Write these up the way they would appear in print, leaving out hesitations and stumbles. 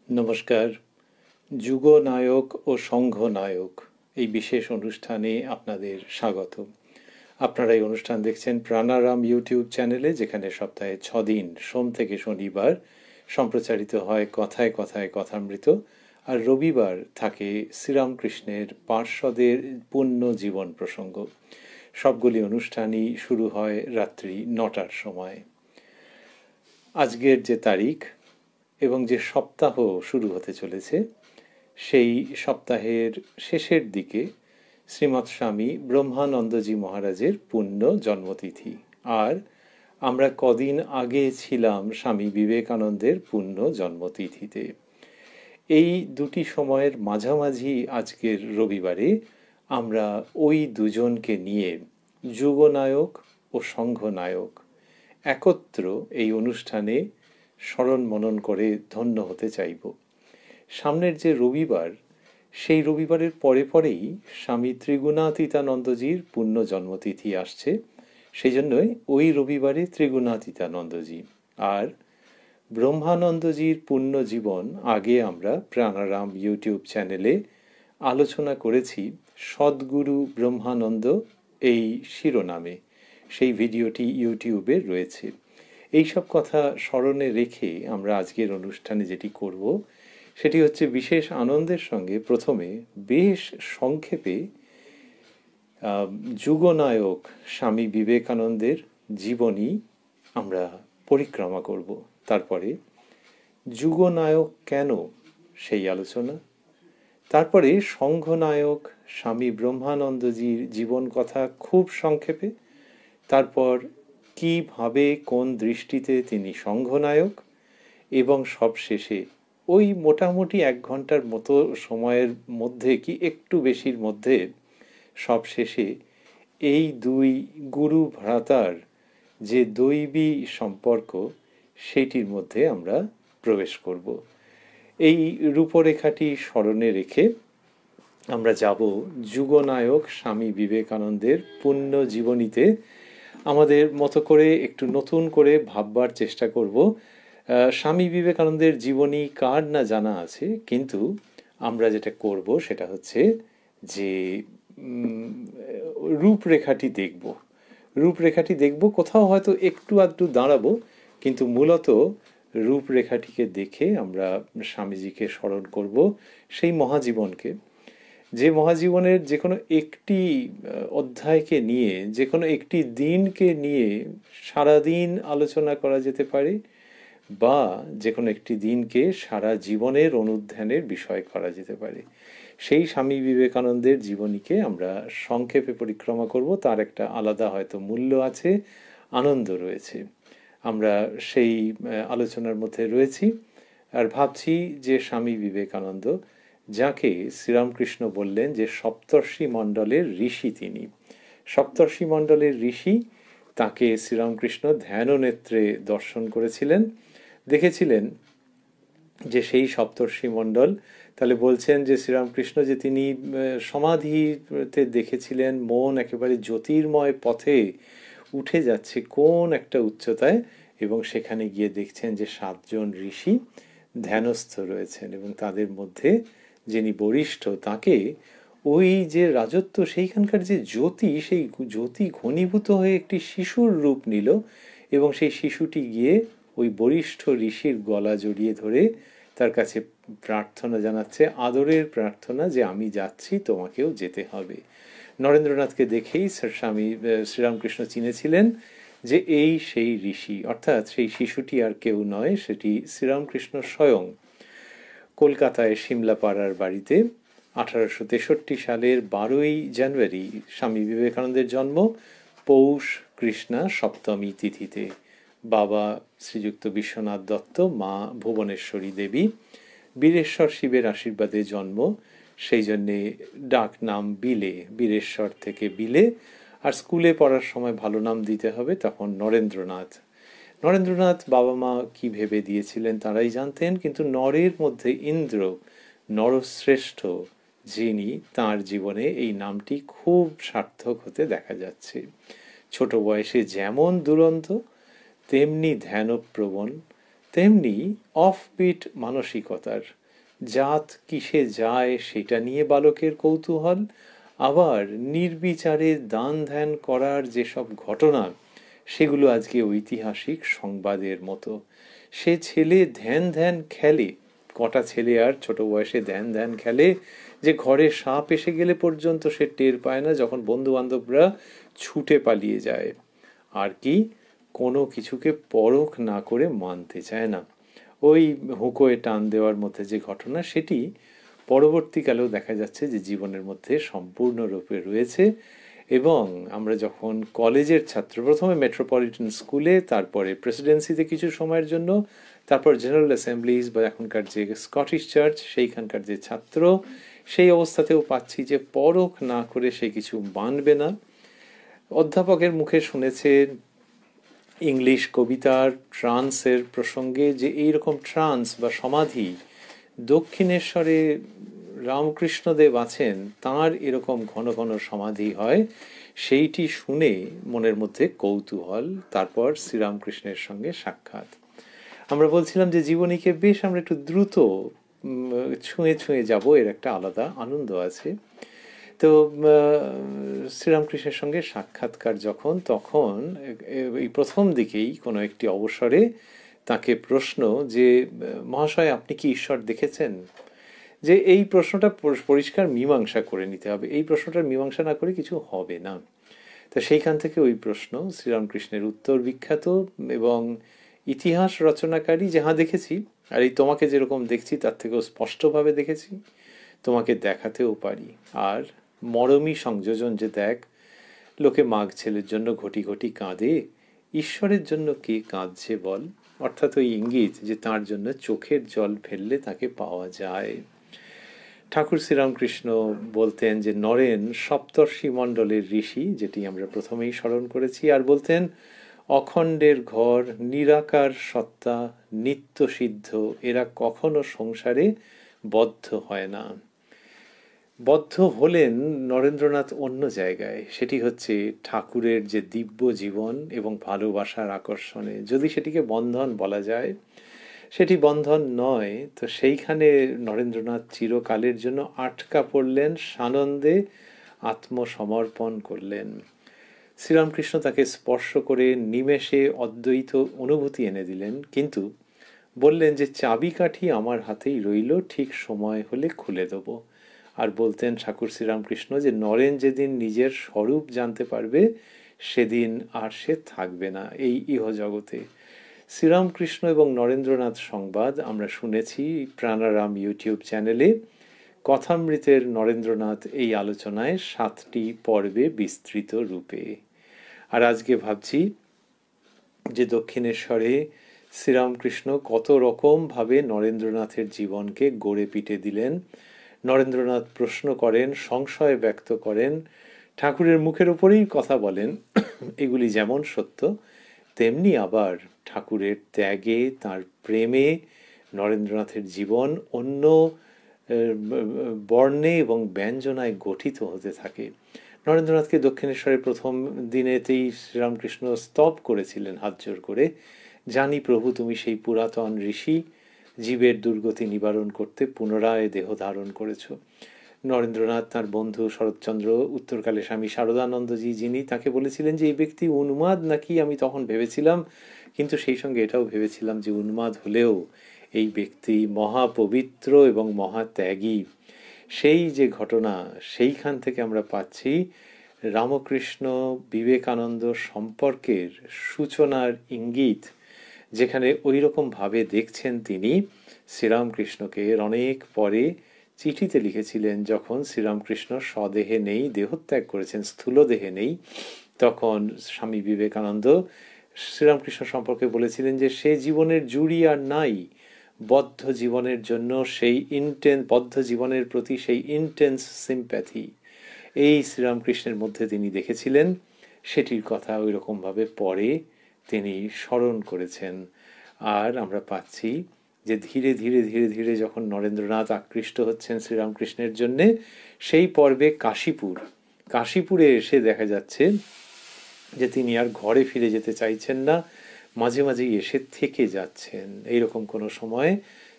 নমস্কার। যুগনায়ক ও সংঘনায়ক এই বিশেষ অনুষ্ঠানে আপনাদের স্বাগত। আপনারা এই অনুষ্ঠান দেখছেন প্রাণারাম ইউটিউব চ্যানেলে, যেখানে সপ্তাহে 6 দিন সোম থেকে শনিবার সম্প্রচারিত হয় কথায় কথায় কথামৃত, আর রবিবার থাকে শ্রীরামকৃষ্ণের পার্শ্বদের পুণ্য জীবন প্রসঙ্গ। সবগুলি অনুষ্ঠানই শুরু হয় রাত্রি 9টার সময়। আজকের যে তারিখ এবং যে সপ্তাহ শুরু হতে চলেছে, সেই সপ্তাহের শেষের দিকে শ্রীমৎ স্বামী ব্রহ্মানন্দজি মহারাজের পুণ্য জন্মতিথি। আর আমরা কদিন আগে ছিলাম স্বামী বিবেকানন্দের পুণ্য জন্মতিথিতে। এই দুটি সময়ের মাঝামাঝি আজকের রবিবারে আমরা ওই দুজনকে নিয়ে, যুগনায়ক ও সংঘনায়ক, একত্র এই অনুষ্ঠানে স্মরণ মনন করে ধন্য হতে চাইব। সামনের যে রবিবার, সেই রবিবারের পরে পরেই স্বামী ত্রিগুণাতীতানন্দজির পুণ্য জন্মতিথি আসছে। সেই জন্যই ওই রবিবারে ত্রিগুণাতীতানন্দজি। আর ব্রহ্মানন্দজির পুণ্য জীবন আগে আমরা প্রাণারাম ইউটিউব চ্যানেলে আলোচনা করেছি সদ্গুরু ব্রহ্মানন্দ এই শিরোনামে। সেই ভিডিওটি ইউটিউবে রয়েছে। এইসব কথা স্মরণে রেখে আমরা আজকের অনুষ্ঠানে যেটি করব সেটি হচ্ছে বিশেষ আনন্দের সঙ্গে প্রথমে বেশ সংক্ষেপে যুগনায়ক স্বামী বিবেকানন্দের জীবনী আমরা পরিক্রমা করব। তারপরে যুগনায়ক কেন, সেই আলোচনা। তারপরে সংঘনায়ক স্বামী ব্রহ্মানন্দজির জীবন কথা খুব সংক্ষেপে। তারপর কিভাবে, কোন দৃষ্টিতে তিনি সংঘনায়ক, এবং সবশেষে ওই মোটামুটি 1 ঘন্টার মতো সময়ের মধ্যে কি একটু বেশির মধ্যে সবশেষে এই দুই গুরু ভ্রাতার যে দৈবী সম্পর্ক, সেটির মধ্যে আমরা প্রবেশ করব। এই রূপরেখাটি স্মরণে রেখে আমরা যাব যুগনায়ক স্বামী বিবেকানন্দের পুণ্য জীবনীতে। আমাদের মতো করে একটু নতুন করে ভাববার চেষ্টা করব। স্বামী বিবেকানন্দের জীবনী কার না জানা আছে, কিন্তু আমরা যেটা করব সেটা হচ্ছে যে রূপরেখাটি দেখব। কোথাও হয়তো একটু আধটু দাঁড়াবো, কিন্তু মূলত রূপরেখাটিকে দেখে আমরা স্বামীজিকে স্মরণ করব, সেই মহাজীবনকে। যে মহাজীবনের যে কোনো একটি অধ্যায়কে নিয়ে, যে কোনো একটি দিনকে নিয়ে সারাদিন আলোচনা করা যেতে পারে, বা যে কোনো একটি দিনকে সারা জীবনের অনুধ্যানের বিষয় করা যেতে পারে। সেই স্বামী বিবেকানন্দের জীবনীকে আমরা সংক্ষেপে পরিক্রমা করব। তার একটা আলাদা হয়তো মূল্য আছে, আনন্দ রয়েছে। আমরা সেই আলোচনার মধ্যে রয়েছি। আর ভাবছি যে স্বামী বিবেকানন্দ, যাকে শ্রীরামকৃষ্ণ বললেন যে সপ্তর্ষি মণ্ডলের ঋষি, তিনি সপ্তর্ষি মণ্ডলের ঋষি, তাকে শ্রীরামকৃষ্ণ ধ্যান নেত্রে দর্শন করেছিলেন, দেখেছিলেন যে সেই সপ্তর্ষি মণ্ডল। তাহলে বলছেন যে শ্রীরামকৃষ্ণ যে তিনি সমাধিতে দেখেছিলেন মন একেবারে জ্যোতির্ময় পথে উঠে যাচ্ছে কোন একটা উচ্চতায়, এবং সেখানে গিয়ে দেখছেন যে 7 জন ঋষি ধ্যানস্থ রয়েছেন, এবং তাদের মধ্যে যিনি বরিষ্ঠ, তাকে ওই যে রাজত্ব, সেইখানকার যে জ্যোতি, সেই জ্যোতি ঘনীভূত হয়ে একটি শিশুর রূপ নিল, এবং সেই শিশুটি গিয়ে ওই বরিষ্ঠ ঋষির গলা জড়িয়ে ধরে তার কাছে প্রার্থনা জানাচ্ছে, আদরের প্রার্থনা, যে আমি যাচ্ছি, তোমাকেও যেতে হবে। নরেন্দ্রনাথকে দেখেই স্বামী শ্রীরামকৃষ্ণ চিনেছিলেন যে এই সেই ঋষি, অর্থাৎ সেই শিশুটি আর কেউ নয়, সেটি শ্রীরামকৃষ্ণ স্বয়ং। কলকাতায় সিমলাপাড়ার বাড়িতে 1863 সালের 12ই জানুয়ারি স্বামী বিবেকানন্দের জন্ম, পৌষ কৃষ্ণা সপ্তমী তিথিতে। বাবা শ্রীযুক্ত বিশ্বনাথ দত্ত, মা ভুবনেশ্বরী দেবী। বীরেশ্বর শিবের আশীর্বাদে জন্ম, সেই জন্যে ডাক নাম বিলে, বীরেশ্বর থেকে বিলে। আর স্কুলে পড়ার সময় ভালো নাম দিতে হবে, তখন নরেন্দ্রনাথ। নরেন্দ্রনাথ বাবা মা কি ভেবে দিয়েছিলেন তারাই জানতেন, কিন্তু নরের মধ্যে ইন্দ্র, নরশ্রেষ্ঠ যিনি, তাঁর জীবনে এই নামটি খুব সার্থক হতে দেখা যাচ্ছে। ছোট বয়সে যেমন দুরন্ত, তেমনি ধ্যানপ্রবণ, তেমনি অফবিট মানসিকতার, জাত কিসে যায় সেটা নিয়ে বালকের কৌতূহল, আবার নির্বিচারে দান ধ্যান করার যেসব ঘটনা সেগুলো আজকে ঐতিহাসিক সংবাদের মতো। সে ছেলে ধ্যান ধ্যান খেলে, কটা ছেলে আর ছোট বয়সে ধ্যান ধ্যান খেলে যে ঘরে সাপ এসে গেলে পর্যন্ত সে টের পায় না, যখন বন্ধু বান্ধবরা ছুটে পালিয়ে যায়। আর কি, কোনো কিছুকে পরখ না করে মানতে চায় না। ওই হুঁকোয় টান দেওয়ার মধ্যে যে ঘটনা, সেটি পরবর্তীকালেও দেখা যাচ্ছে যে জীবনের মধ্যে সম্পূর্ণরূপে রয়েছে। এবং আমরা যখন কলেজের ছাত্র, প্রথমে মেট্রোপলিটন স্কুলে, তারপরে প্রেসিডেন্সিতে কিছু সময়ের জন্য, তারপর জেনারেল অ্যাসেম্বলিজ বা এখনকার যে স্কটিশ চার্চ সেইখানকার যে ছাত্র, সেই অবস্থাতেও পাচ্ছি যে পরখ না করে সে কিছু মানবে না। অধ্যাপকের মুখে শুনেছে ইংলিশ কবিতার ট্রান্সের প্রসঙ্গে যে এইরকম ট্রান্স বা সমাধি দক্ষিণেশ্বরে রামকৃষ্ণদেব আছেন, তাঁর এরকম ঘন ঘন সমাধি হয়। সেইটি শুনে মনের মধ্যে কৌতূহল, তারপর শ্রীরামকৃষ্ণের সঙ্গে সাক্ষাৎ। আমরা বলছিলাম যে জীবনীকে বেশ আমরা একটু দ্রুত ছুঁয়ে ছুঁয়ে যাব, এর একটা আলাদা আনন্দ আছে। তো শ্রীরামকৃষ্ণের সঙ্গে সাক্ষাৎকার যখন, তখন এই প্রথম দিকেই কোনো একটি অবসরে তাকে প্রশ্ন যে মহাশয় আপনি কি ঈশ্বর দেখেছেন? যে এই প্রশ্নটা পরিষ্কার মীমাংসা করে নিতে হবে, এই প্রশ্নটার মীমাংসা না করে কিছু হবে না। তা সেইখান থেকে ওই প্রশ্ন, শ্রীরামকৃষ্ণের উত্তর বিখ্যাত এবং ইতিহাস রচনাকারী, যাহা দেখেছি, আর এই তোমাকে যেরকম দেখছি তার থেকেও স্পষ্টভাবে দেখেছি, তোমাকে দেখাতেও পারি। আর মরমী সংযোজন যে দেখ, লোকে মাঘ ছেলের জন্য ঘটি ঘটি কাঁদে, ঈশ্বরের জন্য কে কাঁদছে বল। অর্থাৎ ওই ইঙ্গিত যে তার জন্য চোখের জল ফেললে তাকে পাওয়া যায়। ঠাকুর শ্রীরামকৃষ্ণ বলতেন যে নরেন সপ্তর্ষি মণ্ডলের ঋষি, যেটি আমরা প্রথমেই স্মরণ করেছি, আর বলতেন অখণ্ডের ঘর, নিরাকার সত্তা, নিত্য সিদ্ধ, এরা কখনো সংসারে বদ্ধ হয় না। বদ্ধ হলেন নরেন্দ্রনাথ অন্য জায়গায়, সেটি হচ্ছে ঠাকুরের যে দিব্য জীবন এবং ভালোবাসার আকর্ষণে। যদি সেটিকে বন্ধন বলা যায়, সেটি বন্ধন নয়, তো সেইখানে নরেন্দ্রনাথ চিরকালের জন্য আটকা পড়লেন, সানন্দে আত্মসমর্পণ করলেন। শ্রীরামকৃষ্ণ তাকে স্পর্শ করে নিমেষে অদ্বৈত অনুভূতি এনে দিলেন, কিন্তু বললেন যে চাবিকাঠি আমার হাতেই রইল, ঠিক সময় হলে খুলে দেব। আর বলতেন ঠাকুর শ্রীরামকৃষ্ণ যে নরেন যেদিন নিজের স্বরূপ জানতে পারবে সেদিন আর সে থাকবে না এই ইহজগতে। শ্রীরামকৃষ্ণ এবং নরেন্দ্রনাথ সংবাদ আমরা শুনেছি প্রাণারাম ইউটিউব চ্যানেলে। কথামৃতের নরেন্দ্রনাথ এই আলোচনায় 7টি পর্বে বিস্তৃত রূপে। আর আজকে ভাবছি যে দক্ষিণেশ্বরে শ্রীরামকৃষ্ণ কত রকমভাবে নরেন্দ্রনাথের জীবনকে গড়ে পিটে দিলেন। নরেন্দ্রনাথ প্রশ্ন করেন, সংশয় ব্যক্ত করেন, ঠাকুরের মুখের উপরেই কথা বলেন। এগুলি যেমন সত্য, তেমনি আবার ঠাকুরের ত্যাগে, তার প্রেমে নরেন্দ্রনাথের জীবন অন্য বর্ণে এবং ব্যঞ্জনায় গঠিত হতে থাকে। নরেন্দ্রনাথকে দক্ষিণেশ্বরের প্রথম দিনেতেই শ্রীরামকৃষ্ণ স্তব করেছিলেন হাত জোর করে, জানি প্রভু তুমি সেই পুরাতন ঋষি, জীবের দুর্গতি নিবারণ করতে পুনরায় দেহ ধারণ করেছ। নরেন্দ্রনাথ তার বন্ধু শরৎচন্দ্র, উত্তরকালে স্বামী শারদানন্দজি, যিনি তাকে বলেছিলেন যে এই ব্যক্তি উন্মাদ নাকি, আমি তখন ভেবেছিলাম, কিন্তু সেই সঙ্গে এটাও ভেবেছিলাম যে উন্মাদ হলেও এই ব্যক্তি মহাপবিত্র এবং মহাত্যাগী। সেই যে ঘটনা, সেইখান থেকে আমরা পাচ্ছি রামকৃষ্ণ বিবেকানন্দ সম্পর্কের সূচনার ইঙ্গিত, যেখানে ওই রকম ভাবে দেখছেন তিনি শ্রীরামকৃষ্ণকে। অনেক পরে চিঠিতে লিখেছিলেন, যখন শ্রীরামকৃষ্ণ স্বদেহে নেই, দেহত্যাগ করেছেন, স্থূল দেহে নেই, তখন স্বামী বিবেকানন্দ শ্রীরামকৃষ্ণ সম্পর্কে বলেছিলেন যে সে জীবনের জুড়ি আর নাই, বদ্ধ জীবনের জন্য সেই বদ্ধ জীবনের প্রতি সেই ইন্টেন্স সিম্প্যাথি এই শ্রীরামকৃষ্ণের মধ্যে তিনি দেখেছিলেন। সেটির কথা ওই রকমভাবে পরে তিনি স্মরণ করেছেন। আর আমরা পাচ্ছি যে ধীরে ধীরে ধীরে ধীরে যখন নরেন্দ্রনাথ আকৃষ্ট হচ্ছেন শ্রীরামকৃষ্ণের জন্যে, সেই পর্বে কাশীপুরে এসে দেখা যাচ্ছে যে তিনি আর ঘরে ফিরে যেতে চাইছেন না, মাঝে মাঝেই এসে থেকে যাচ্ছেন। এইরকম কোনো সময়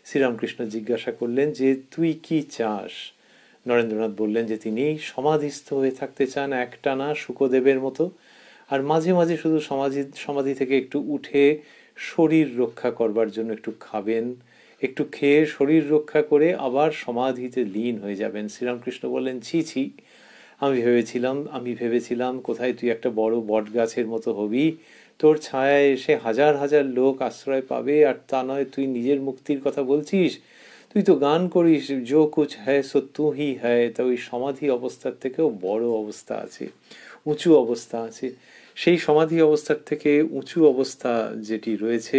শ্রীরামকৃষ্ণ জিজ্ঞাসা করলেন যে তুই কি চাস? নরেন্দ্রনাথ বললেন যে তিনি সমাধিস্থ হয়ে থাকতে চান একটানা শুকদেবের মতো, আর মাঝে মাঝে শুধু সমাধি থেকে একটু উঠে শরীর রক্ষা করবার জন্য একটু খাবেন, একটু খেয়ে শরীর রক্ষা করে আবার সমাধিতে লীন হয়ে যাবেন। শ্রীরামকৃষ্ণ বললেন, ছি ছি, আমি ভেবেছিলাম কোথায় তুই একটা বড় বট গাছের মতো হবি, তোর ছায়ায় এসে হাজার হাজার লোক আশ্রয় পাবে, আর তা নয় তুই নিজের মুক্তির কথা বলছিস। তুই তো গান করিস, জো কুছ হ্যায় সো তু হি হ্যায়। তা ওই সমাধি অবস্থার থেকেও বড় অবস্থা আছে, উঁচু অবস্থা আছে। সেই সমাধি অবস্থার থেকে উঁচু অবস্থা যেটি রয়েছে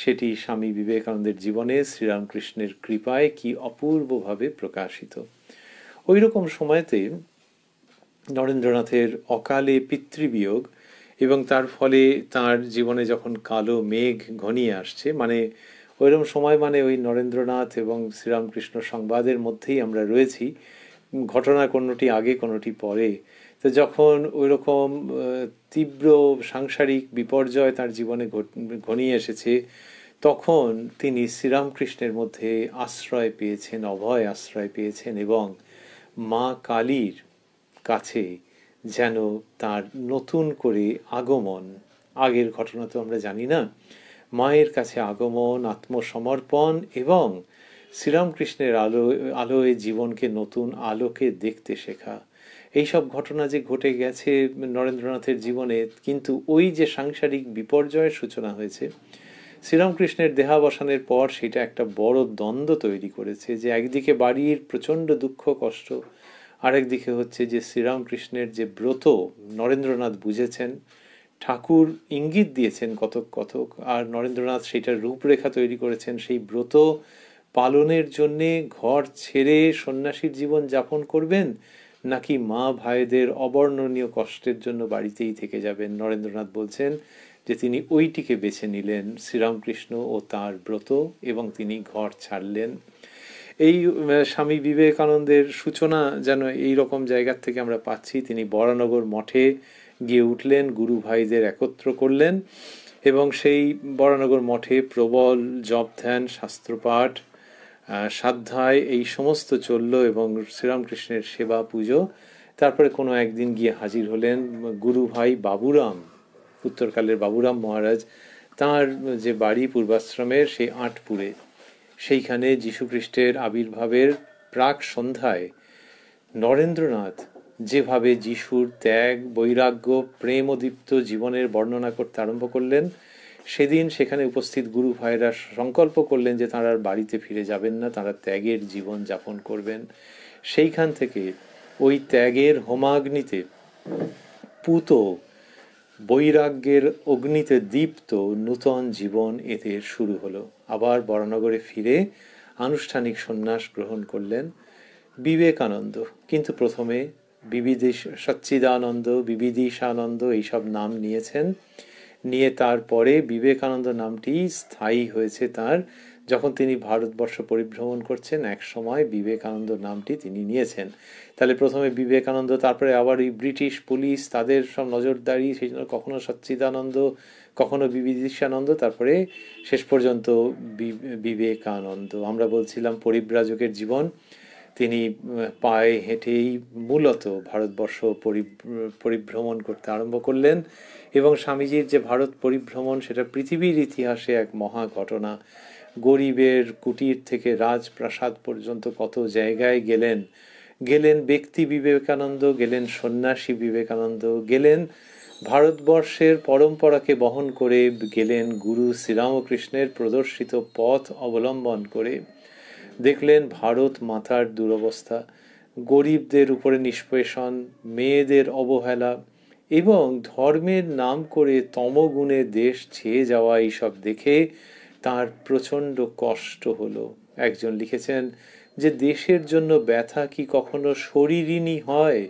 সেটি স্বামী বিবেকানন্দের জীবনে শ্রীরামকৃষ্ণের কৃপায় কি অপূর্বভাবে প্রকাশিত। ওই রকম সময়তে নরেন্দ্রনাথের অকালে পিতৃবিয়োগ এবং তার ফলে তার জীবনে যখন কালো মেঘ ঘনিয়ে আসছে, মানে ওইরকম সময়, মানে ওই নরেন্দ্রনাথ এবং শ্রীরামকৃষ্ণ সংবাদের মধ্যেই আমরা রয়েছি, ঘটনা কোনোটি আগে কোনোটি পরে। তো যখন ওইরকম তীব্র সাংসারিক বিপর্যয় তার জীবনে ঘনিয়ে এসেছে, তখন তিনি শ্রীরামকৃষ্ণের মধ্যে আশ্রয় পেয়েছেন, অভয় আশ্রয় পেয়েছেন, এবং মা কালীর কাছে যেন তার নতুন করে আগমন, আগের ঘটনা তো আমরা জানি না, মায়ের কাছে আগমন, আত্মসমর্পণ এবং শ্রীরামকৃষ্ণের আলোয় জীবনকে নতুন আলোকে দেখতে শেখা, এইসব ঘটনা যে ঘটে গেছে নরেন্দ্রনাথের জীবনে। কিন্তু ওই যে সাংসারিক বিপর্যয়ের সূচনা হয়েছে শ্রীরামকৃষ্ণের দেহাবসানের পর, সেটা একটা বড় দ্বন্দ্ব তৈরি করেছে, যে একদিকে বাড়ির প্রচণ্ড দুঃখ কষ্ট, আরেকদিকে হচ্ছে যে শ্রীরামকৃষ্ণের যে ব্রত নরেন্দ্রনাথ বুঝেছেন, ঠাকুর ইঙ্গিত দিয়েছেন কতক কতক, আর নরেন্দ্রনাথ সেইটার রূপরেখা তৈরি করেছেন। সেই ব্রত পালনের জন্যে ঘর ছেড়ে সন্ন্যাসীর জীবন যাপন করবেন, নাকি মা ভাইদের অবর্ণনীয় কষ্টের জন্য বাড়িতেই থেকে যাবেন। নরেন্দ্রনাথ বলছেন যে তিনি ওইটিকে বেছে নিলেন, শ্রীরামকৃষ্ণ ও তার ব্রত, এবং তিনি ঘর ছাড়লেন। এই স্বামী বিবেকানন্দের সূচনা যেন এই রকম জায়গার থেকে আমরা পাচ্ছি। তিনি বরানগর মঠে গিয়ে উঠলেন, গুরু ভাইদের একত্র করলেন, এবং সেই বরানগর মঠে প্রবল জপ ধ্যান, শাস্ত্রপাঠ, সাধ্যায় এই সমস্ত চলল, এবং শ্রীরামকৃষ্ণের সেবা পুজো। তারপরে কোনো একদিন গিয়ে হাজির হলেন গুরু ভাই বাবুরাম, উত্তরকালের বাবুরাম মহারাজ, তাঁর যে বাড়ি পূর্বাশ্রমের সেই আটপুরে, সেইখানে যীশুখ্রিস্টের আবির্ভাবের প্রাক সন্ধ্যায় নরেন্দ্রনাথ যেভাবে যিশুর ত্যাগ, বৈরাগ্য, প্রেমদীপ্ত জীবনের বর্ণনা করতে আরম্ভ করলেন, সেদিন সেখানে উপস্থিত গুরু ভাইরা সংকল্প করলেন যে তাঁরা আর বাড়িতে ফিরে যাবেন না, তাঁরা ত্যাগের জীবন যাপন করবেন। সেইখান থেকে ওই ত্যাগের হোমাগ্নিতে পুত, বৈরাগ্যের অগ্নিতে দীপ্ত নূতন জীবন এদের শুরু হলো। আবার বরানগরে ফিরে আনুষ্ঠানিক সন্ন্যাস গ্রহণ করলেন বিবেকানন্দ। কিন্তু প্রথমে সচ্চিদানন্দ, বিবিদিশানন্দ এইসব নাম নিয়েছেন, নিয়ে তারপরে বিবেকানন্দ নামটি স্থায়ী হয়েছে তার। যখন তিনি ভারতবর্ষ পরিভ্রমণ করছেন, এক সময় বিবেকানন্দ নামটি তিনি নিয়েছেন। তাহলে প্রথমে বিবেকানন্দ, তারপরে আবার ওই ব্রিটিশ পুলিশ, তাদের সব নজরদারি, সেই জন্য কখনো সচ্চিদানন্দ, কখনো বিবিদিশানন্দ, তারপরে শেষ পর্যন্ত বিবেকানন্দ। আমরা বলছিলাম পরিব্রাজকের জীবন, তিনি পায়ে হেঁটেই মূলত ভারতবর্ষ পরিভ্রমণ করতে আরম্ভ করলেন, এবং স্বামীজির যে ভারত পরিভ্রমণ সেটা পৃথিবীর ইতিহাসে এক মহা ঘটনা। গরিবের কুটির থেকে রাজপ্রাসাদ পর্যন্ত কত জায়গায় গেলেন, গেলেন ব্যক্তি বিবেকানন্দ, গেলেন সন্ন্যাসী বিবেকানন্দ, গেলেন ভারতবর্ষের পরম্পরাকে বহন করে, গেলেন গুরু শ্রীরামকৃষ্ণের প্রদর্শিত পথ অবলম্বন করে। দেখলেন ভারত মাতার দুরবস্থা, গরিবদের উপরে নিষ্পেষণ, মেয়েদের অবহেলা, এবং ধর্মের নাম করে তমগুণে দেশ ছেয়ে যাওয়া, এইসব দেখে তার প্রচণ্ড কষ্ট হলো। একজন লিখেছেন যে দেশের জন্য ব্যথা কি কখনো শরীরিনী হয়?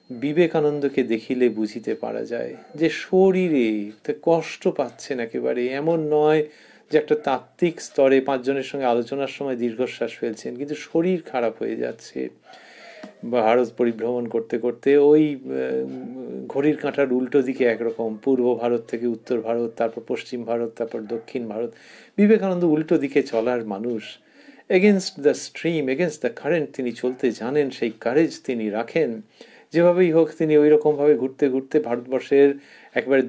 বিবেকানন্দকে দেখিলে বুঝিতে পারা যায় যে শরীরে কষ্ট পাচ্ছেন একেবারে, এমন নয় যে একটা তাত্ত্বিক স্তরে পাঁচজনের সঙ্গে আলোচনার সময় দীর্ঘশ্বাস ফেলছেন, কিন্তু শরীর খারাপ হয়ে যাচ্ছে। ভারত পরিভ্রমণ করতে করতে ওই ঘড়ির কাঁটার উল্টো দিকে একরকম, পূর্ব ভারত থেকে উত্তর ভারত, তারপর পশ্চিম ভারত, তারপর দক্ষিণ ভারত। বিবেকানন্দ উল্টো দিকে চলার মানুষ, against the stream, against the current তিনি চলতে জানেন, সেই কারেজ তিনি রাখেন। যেভাবেই হোক তিনি ওই রকমভাবে ঘুরতে ঘুরতে ভারতবর্ষের একেবারে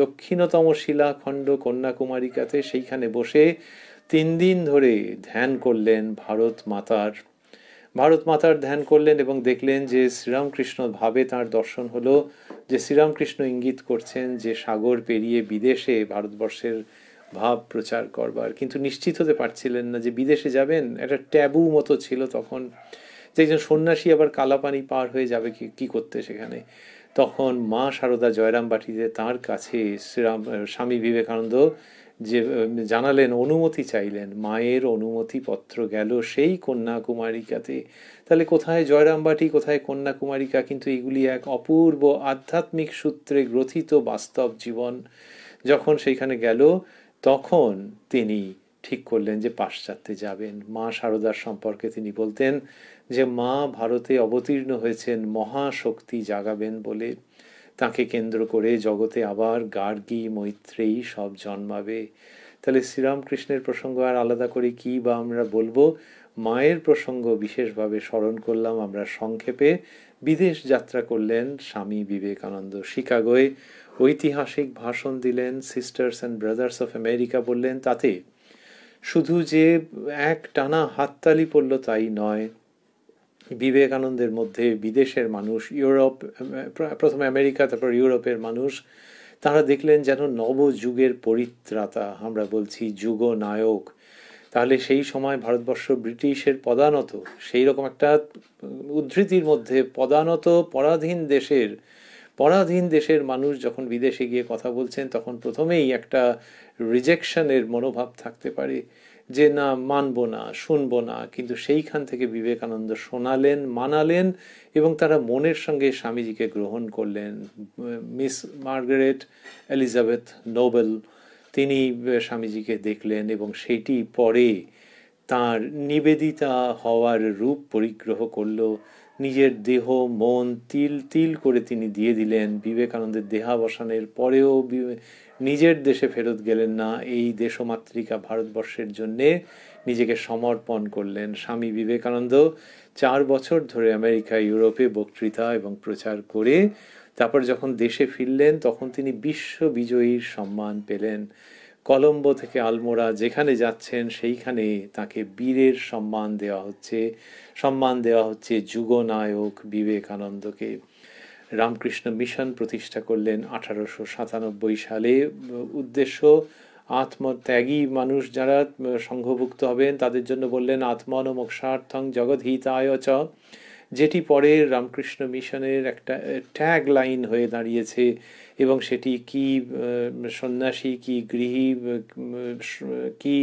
দক্ষিণতম শিলাখণ্ড কন্যাকুমারিকাতে সেইখানে বসে 3 দিন ধরে ধ্যান করলেন ভারত মাতার ধ্যান করলেন, এবং দেখলেন যে শ্রীরামকৃষ্ণ ভাবে তাঁর দর্শন হলো যে শ্রীরামকৃষ্ণ ইঙ্গিত করছেন যে সাগর পেরিয়ে বিদেশে ভারতবর্ষের ভাব প্রচার করবার, কিন্তু নিশ্চিত হতে পারছিলেন না যে বিদেশে যাবেন। একটা ট্যাবু মতো ছিল তখন, যে একজন সন্ন্যাসী আবার কালাপানি পার হয়ে যাবে কি করতে সেখানে। তখন মা সারদা জয়রামবাটিতে তার কাছে স্বামী বিবেকানন্দ যে জানালেন, অনুমতি চাইলেন, মায়ের অনুমতি পত্র গেল সেই কন্যাকুমারিকাতে। তাহলে কোথায় জয়রামবাটি, কোথায় কন্যাকুমারিকা, কিন্তু এগুলি এক অপূর্ব আধ্যাত্মিক সূত্রে গ্রথিত বাস্তব জীবন। যখন সেইখানে গেল তখন তিনি ঠিক করলেন যে পাশ্চাত্যে যাবেন। মা সারদার সম্পর্কে তিনি বলতেন যে মা ভারতে অবতীর্ণ হয়েছেন মহাশক্তি জাগাবেন বলে, তাকে কেন্দ্র করে জগতে আবার গার্গী মৈত্রেয়ী সব জন্মাবে। তাহলে শ্রীরামকৃষ্ণের প্রসঙ্গ আর আলাদা করে কি বা আমরা বলবো, মায়ের প্রসঙ্গ বিশেষভাবে স্মরণ করলাম আমরা সংক্ষেপে। বিদেশ যাত্রা করলেন স্বামী বিবেকানন্দ, শিকাগোয় ঐতিহাসিক ভাষণ দিলেন, sisters and brothers of America বললেন। তাতে শুধু যে এক টানা হাততালি পড়ল তাই নয়, বিবেকানন্দের মধ্যে বিদেশের মানুষ, ইউরোপ, প্রথমে আমেরিকা তারপর ইউরোপের মানুষ, তারা দেখলেন যেন নবযুগের পরিত্রাতা, আমরা বলছি যুগনায়ক। তাহলে সেই সময় ভারতবর্ষ ব্রিটিশের পদানত, সেই রকম একটা উদ্ধৃতির মধ্যে পদানত পরাধীন দেশের মানুষ যখন বিদেশে গিয়ে কথা বলছেন, তখন প্রথমেই একটা রিজেকশনের মনোভাব থাকতে পারে, যে না, মানব না, শুনবো না। কিন্তু সেইখান থেকে বিবেকানন্দ শোনালেন, মানালেন, এবং তারা মনের সঙ্গে স্বামীজিকে গ্রহণ করলেন। মিস মার্গারেট এলিজাবেথ নোবেল, তিনি স্বামীজিকে দেখলেন, এবং সেটি পরে তার নিবেদিতা হওয়ার রূপ পরিগ্রহ করল। নিজের দেহ মন তিল তিল করে তিনি দিয়ে দিলেন। বিবেকানন্দের দেহাবসানের পরেও নিজের দেশে ফেরত গেলেন না, এই দেশমাতৃকা ভারতবর্ষের জন্যে নিজেকে সমর্পণ করলেন। স্বামী বিবেকানন্দ 4 বছর ধরে আমেরিকা ইউরোপে বক্তৃতা এবং প্রচার করে তারপর যখন দেশে ফিরলেন, তখন তিনি বিশ্ব বিজয়ীর সম্মান পেলেন। কলম্বো থেকে আলমোড়া যেখানে যাচ্ছেন সেইখানে তাকে বীরের সম্মান দেওয়া হচ্ছে যুগনায়ক বিবেকানন্দকে। রামকৃষ্ণ মিশন প্রতিষ্ঠা করলেন 1897 সালে। উদ্দেশ্য আত্মত্যাগী মানুষ যারা সংঘভুক্ত হবেন তাদের জন্য বললেন আত্মন মোক্ষার্থং জগদ্হিতায় চ, যেটি পরে রামকৃষ্ণ মিশনের একটা ট্যাগ লাইন হয়ে দাঁড়িয়েছে। এবং সেটি কি সন্ন্যাসী, কি গৃহী, কি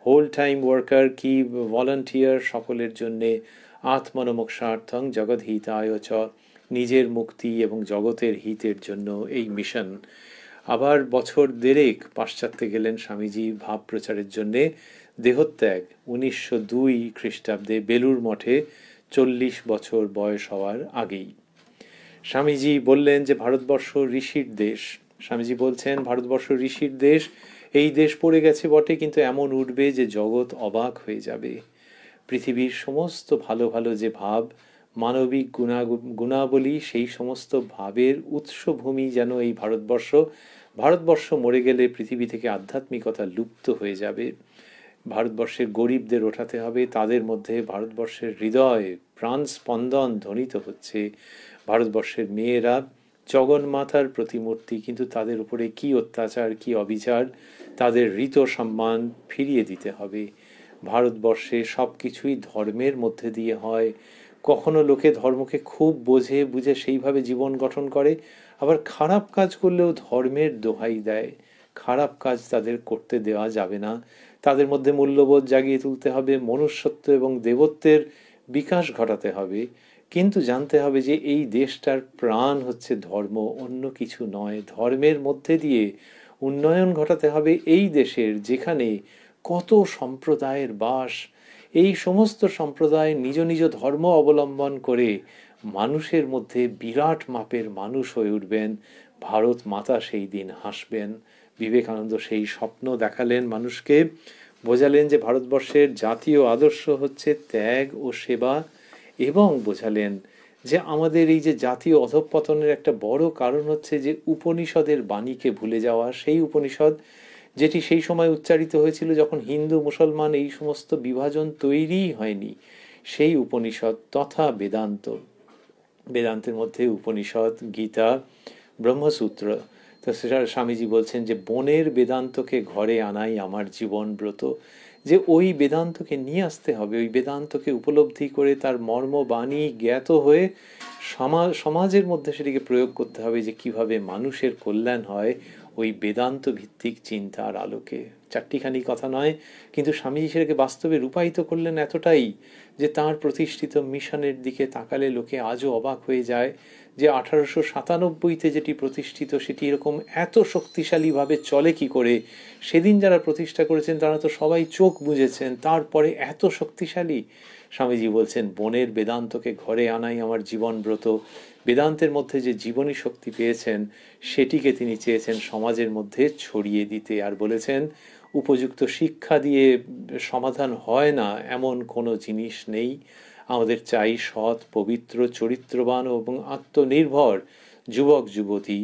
হোল টাইম ওয়ার্কার, কি ভলান্টিয়ার, সকলের জন্যে আত্মন মোক্ষার্থং জগদ্হিতায় চ, নিজের মুক্তি এবং জগতের হিতের জন্য এই মিশন। আবার বছর দেড়েক পাশ্চাত্যে গেলেন স্বামীজি ভাব প্রচারের জন্যে। দেহত্যাগ 1902 খ্রিস্টাব্দে বেলুর মঠে 40 বছর বয়স হওয়ার আগেই। স্বামীজি বললেন যে ভারতবর্ষ ঋষির দেশ। স্বামীজি বলছেন ভারতবর্ষ ঋষির দেশ, এই দেশ পড়ে গেছে বটে, কিন্তু এমন উঠবে যে জগৎ অবাক হয়ে যাবে। পৃথিবীর সমস্ত ভালো ভালো যে ভাব, মানবিক গুণাবলী, সেই সমস্ত ভাবের উৎসভূমি যেন এই ভারতবর্ষ মরে গেলে পৃথিবী থেকে আধ্যাত্মিকতা লুপ্ত হয়ে যাবে। ভারতবর্ষের গরিবদের ওঠাতে হবে, তাদের মধ্যে ভারতবর্ষের হৃদয় প্রাণ স্পন্দন ধ্বনিত হচ্ছে। ভারতবর্ষের মেয়েরা জগন্মাতার প্রতিমূর্তি, কিন্তু তাদের উপরে কি অত্যাচার, কি অবিচার, তাদের ঋত সম্মান ফিরিয়ে দিতে হবে। ভারতবর্ষে সব কিছুই ধর্মের মধ্যে দিয়ে হয়। কখনো লোকে ধর্মকে খুব বুঝে সেইভাবে জীবন গঠন করে, আবার খারাপ কাজ করলেও ধর্মের দোহাই দেয়। খারাপ কাজ তাদের করতে দেওয়া যাবে না, তাদের মধ্যে মূল্যবোধ জাগিয়ে তুলতে হবে, মনুষ্যত্ব এবং দেবত্বের বিকাশ ঘটাতে হবে। কিন্তু জানতে হবে যে এই দেশটার প্রাণ হচ্ছে ধর্ম, অন্য কিছু নয়। ধর্মের মধ্যে দিয়ে উন্নয়ন ঘটাতে হবে এই দেশের, যেখানে কত সম্প্রদায়ের বাস, এই সমস্ত সম্প্রদায় নিজ নিজ ধর্ম অবলম্বন করে মানুষের মধ্যে বিরাট মাপের মানুষ হয়ে উঠবেন, ভারত মাতা সেই দিন হাসবেন। বিবেকানন্দ সেই স্বপ্ন দেখালেন মানুষকে, বোঝালেন যে ভারতবর্ষের জাতীয় আদর্শ হচ্ছে ত্যাগ ও সেবা, এবং বোঝালেন যে আমাদের এই যে জাতীয় অধঃপতনের একটা বড় কারণ হচ্ছে যে উপনিষদের বাণীকে ভুলে যাওয়া। সেই উপনিষদ যেটি সেই সময় উচ্চারিত হয়েছিল যখন হিন্দু মুসলমান এই সমস্ত বিভাজন তৈরিই হয়নি, সেই উপনিষদ তথা বেদান্ত। বেদান্তের মধ্যে উপনিষদ, গীতা, ব্রহ্মসূত্র। তো সেটা স্বামীজি বলছেন যে বনের বেদান্তকে ঘরে আনাই আমার জীবন ব্রত, যে ওই বেদান্তকে নিয়ে আসতে হবে, ওই বেদান্তকে উপলব্ধি করে তার মর্ম বাণী জ্ঞাত হয়ে সমাজের মধ্যে সেটিকে প্রয়োগ করতে হবে, যে কিভাবে মানুষের কল্যাণ হয় ওই বেদান্ত ভিত্তিক চিন্তার আলোকে। চারটিখানি কথা নয়, কিন্তু স্বামীজি সেটাকে বাস্তবে রূপায়িত করলেন এতটাই যে তাঁর প্রতিষ্ঠিত মিশনের দিকে তাকালে লোকে আজও অবাক হয়ে যায় যে 1897-তে যেটি প্রতিষ্ঠিত সেটি এরকম এত শক্তিশালীভাবে চলে কি করে। সেদিন যারা প্রতিষ্ঠা করেছেন তারা তো সবাই চোখ বুজেছেন, তারপরে এত শক্তিশালী। স্বামীজি বলছেন বনের বেদান্তকে ঘরে আনাই আমার জীবন ব্রত। বেদান্তের মধ্যে যে জীবনী শক্তি পেয়েছেন সেটিকে তিনি চেয়েছেন সমাজের মধ্যে ছড়িয়ে দিতে, আর বলেছেন উপযুক্ত শিক্ষা দিয়ে সমাধান হয় না এমন কোনো জিনিস নেই। আমাদের চাই সৎ, পবিত্র, চরিত্রবান এবং আত্মনির্ভর যুবক যুবতী।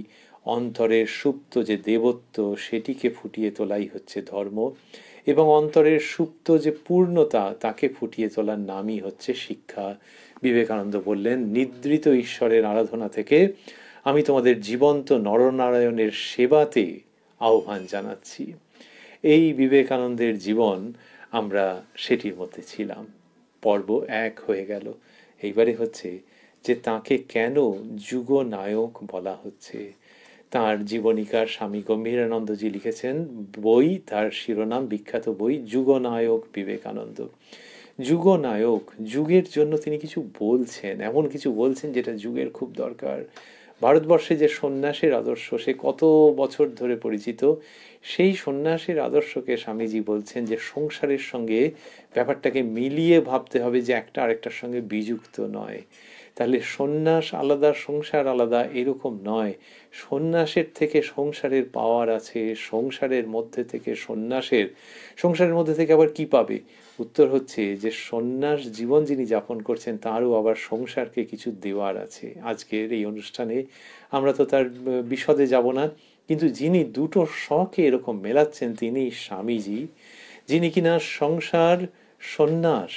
অন্তরের সুপ্ত যে দেবত্ব সেটিকে ফুটিয়ে তোলাই হচ্ছে ধর্ম, এবং অন্তরের সুপ্ত যে পূর্ণতা তাকে ফুটিয়ে তোলার নামই হচ্ছে শিক্ষা। বিবেকানন্দ বললেন নিদ্রিত ঈশ্বরের আরাধনা থেকে আমি তোমাদের জীবন্ত নরনারায়ণের সেবাতে আহ্বান জানাচ্ছি। এই বিবেকানন্দের জীবন, আমরা সেটির মধ্যে ছিলাম। পর্ব 1 হয়ে গেল। এইবারে হচ্ছে যে তাকে কেন যুগনায়ক বলা হচ্ছে। তার জীবনীকার স্বামী গম্ভীরানন্দজি লিখেছেন বই, তার শিরোনাম বিখ্যাত বই যুগনায়ক বিবেকানন্দ। যুগনায়ক, যুগের জন্য তিনি কিছু বলছেন, এমন কিছু বলছেন যেটা যুগের খুব দরকার। ভারতবর্ষে যে সন্ন্যাসের আদর্শ সে কত বছর ধরে পরিচিত, সেই সন্ন্যাসের আদর্শকে স্বামীজি বলছেন যে সংসারের সঙ্গে ব্যাপারটাকে মিলিয়ে ভাবতে হবে, যে একটা আরেকটার সঙ্গে বিযুক্ত নয়। তাহলে সন্ন্যাস আলাদা, সংসার আলাদা, এরকম নয়। সন্ন্যাসের থেকে সংসারের পাওয়ার আছে, সংসারের মধ্যে থেকে সংসারের মধ্যে থেকে আবার কি পাবে? উত্তর হচ্ছে যে সন্ন্যাস জীবন যিনি যাপন করছেন তারও আবার সংসারকে কিছু দেওয়ার আছে। আজকের এই অনুষ্ঠানে আমরা তো তার বিশদে যাব না, কিন্তু যিনি দুটো শখে এরকম মেলাচ্ছেন তিনি স্বামীজি, যিনি কিনা সংসার সন্ন্যাস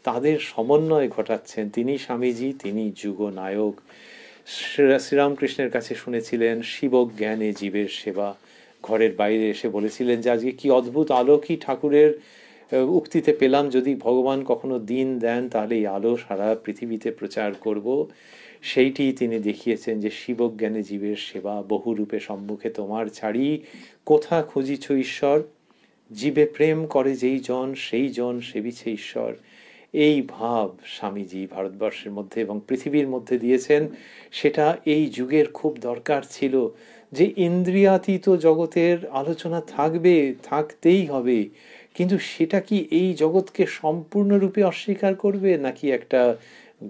তাদের সমন্বয় ঘটাচ্ছেন, তিনি স্বামীজি, তিনি যুগনায়ক। শ্রীরামকৃষ্ণের কাছে শুনেছিলেন শিবজ্ঞানে জীবের সেবা। ঘরের বাইরে এসে বলেছিলেন যে আজকে কি অদ্ভুত আলো, কি ঠাকুরের উক্তিতে পেলাম, যদি ভগবান কখনো দিন দেন তাহলে এই আলো সারা পৃথিবীতে প্রচার করব। সেইটি তিনি দেখিয়েছেন যে শিবজ্ঞানে জীবের সেবা, বহুরূপে সম্মুখে তোমার ছাড়ি, কোথা খুঁজিছ ঈশ্বর, জীবে প্রেম করে যেই জন সেই জন সেবিছে ঈশ্বর। এই ভাব স্বামীজি ভারতবর্ষের মধ্যে এবং পৃথিবীর মধ্যে দিয়েছেন। সেটা এই যুগের খুব দরকার ছিল, যে ইন্দ্রিয়াতীত জগতের আলোচনা থাকবে, থাকতেই হবে, কিন্তু সেটা কি এই জগৎকে সম্পূর্ণরূপে অস্বীকার করবে, নাকি একটা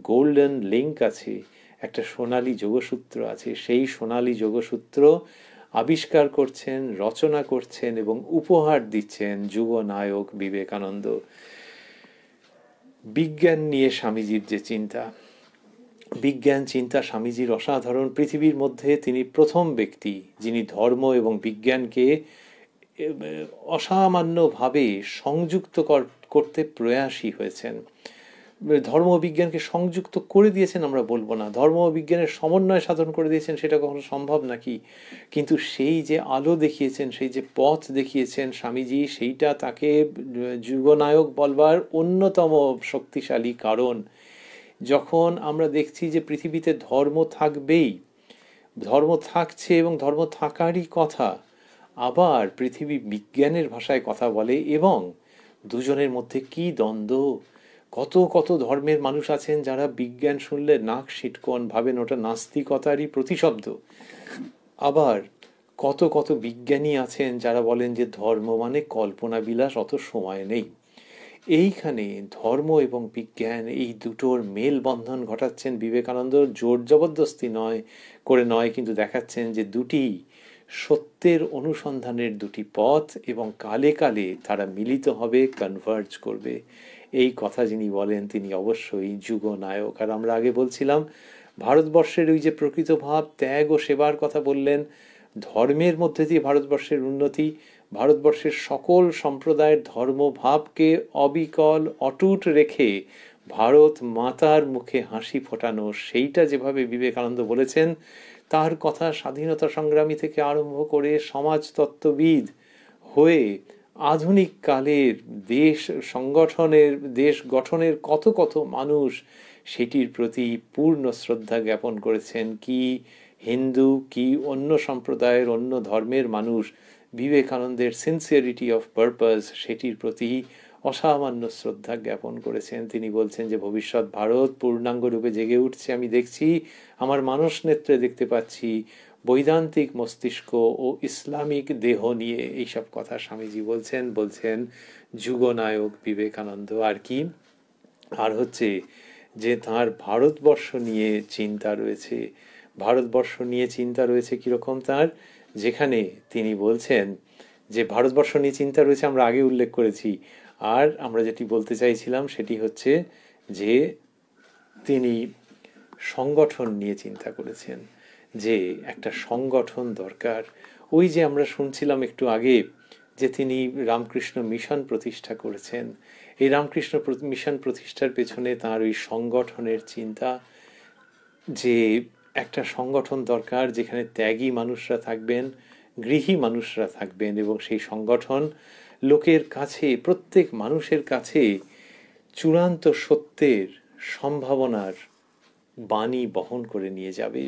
গোল্ডেন লিঙ্ক আছে, একটা সোনালী যোগসূত্র আছে। সেই সোনালী যোগসূত্র আবিষ্কার করছেন, রচনা করছেন এবং উপহার দিচ্ছেন যুগনায়ক বিবেকানন্দ। বিজ্ঞান নিয়ে স্বামীজির যে চিন্তা, বিজ্ঞান চিন্তা স্বামীজির অসাধারণ। পৃথিবীর মধ্যে তিনি প্রথম ব্যক্তি যিনি ধর্ম এবং বিজ্ঞানকে অসামান্যভাবে সংযুক্ত করতে প্রয়াসী হয়েছেন। ধর্ম ও বিজ্ঞানকে সংযুক্ত করে দিয়েছেন আমরা বলবো না, ধর্ম ও বিজ্ঞানের সমন্বয় সাধন করে দিয়েছেন, সেটা কখনো সম্ভব নাকি? কিন্তু সেই যে আলো দেখিয়েছেন, সেই যে পথ দেখিয়েছেন স্বামীজি, সেইটা তাকে যুগনায়ক বলবার অন্যতম শক্তিশালী কারণ। যখন আমরা দেখছি যে পৃথিবীতে ধর্ম থাকবেই, ধর্ম থাকছে এবং ধর্ম থাকারই কথা, আবার পৃথিবী বিজ্ঞানের ভাষায় কথা বলে, এবং দুজনের মধ্যে কি দ্বন্দ্ব। কত কত ধর্মের মানুষ আছেন যারা বিজ্ঞান শুনলে নাক সিটকন, ভাবেন ওটা নাস্তিকতারই প্রতিশব্দ। আবার কত কত বিজ্ঞানী আছেন যারা বলেন যে ধর্ম মানে কল্পনা বিলাস, অত সময় নেই। এইখানে ধর্ম এবং বিজ্ঞান এই দুটোর মেলবন্ধন ঘটাচ্ছেন বিবেকানন্দ, জোর জবরদস্তি নয়, কিন্তু দেখাচ্ছেন যে দুটি সত্যের অনুসন্ধানের দুটি পথ, এবং কালে কালে তারা মিলিত হবে, কনভার্জ করবে। এই কথা যিনি বলেন তিনি অবশ্যই যুগনায়ক। আর আমরা আগে বলছিলাম ভারতবর্ষের ওই যে প্রকৃত ভাব, ত্যাগ ও সেবার কথা বললেন, ধর্মের মধ্যে দিয়ে ভারতবর্ষের উন্নতি, ভারতবর্ষের সকল সম্প্রদায়ের ধর্মভাবকে অবিকল অটুট রেখে ভারত মাতার মুখে হাসি ফোটানো, সেইটা যেভাবে বিবেকানন্দ বলেছেন, তার কথা স্বাধীনতা সংগ্রামী থেকে আরম্ভ করে সমাজতত্ত্ববিদ হয়ে আধুনিক কালের দেশ গঠনের কত কত মানুষ সেটির প্রতি পূর্ণ শ্রদ্ধা জ্ঞাপন করেছেন। কি হিন্দু, কি অন্য সম্প্রদায়ের, অন্য ধর্মের মানুষ বিবেকানন্দের সিনসিয়ারিটি অফ পারপাস সেটির প্রতি অসামান্য শ্রদ্ধা জ্ঞাপন করেছেন। তিনি বলছেন যে ভবিষ্যৎ ভারত পূর্ণাঙ্গ রূপে জেগে উঠছে, আমি দেখছি, আমার মানস নেত্রে দেখতে পাচ্ছি, বৈদান্তিক মস্তিষ্ক ও ইসলামিক দেহ নিয়ে। এইসব কথা স্বামীজি বলছেন যুগনায়ক বিবেকানন্দ। আর কি, আর হচ্ছে যে তাঁর ভারতবর্ষ নিয়ে চিন্তা রয়েছে। ভারতবর্ষ নিয়ে চিন্তা রয়েছে কীরকম তাঁর, যেখানে তিনি বলছেন যে ভারতবর্ষ নিয়ে চিন্তা রয়েছে, আমরা আগে উল্লেখ করেছি। আর আমরা যেটি বলতে চাইছিলাম সেটি হচ্ছে যে তিনি সংগঠন নিয়ে চিন্তা করেছেন, যে একটা সংগঠন দরকার। ওই যে আমরা শুনছিলাম একটু আগে যে তিনি রামকৃষ্ণ মিশন প্রতিষ্ঠা করেছেন, এই রামকৃষ্ণ মিশন প্রতিষ্ঠার পেছনে তার ওই সংগঠনের চিন্তা, যে একটা সংগঠন দরকার যেখানে ত্যাগী মানুষরা থাকবেন, গৃহী মানুষরা থাকবেন, এবং সেই সংগঠন লোকের কাছে, প্রত্যেক মানুষের কাছে চূড়ান্ত সত্যের সম্ভাবনার বাণী বহন করে নিয়ে যাবে।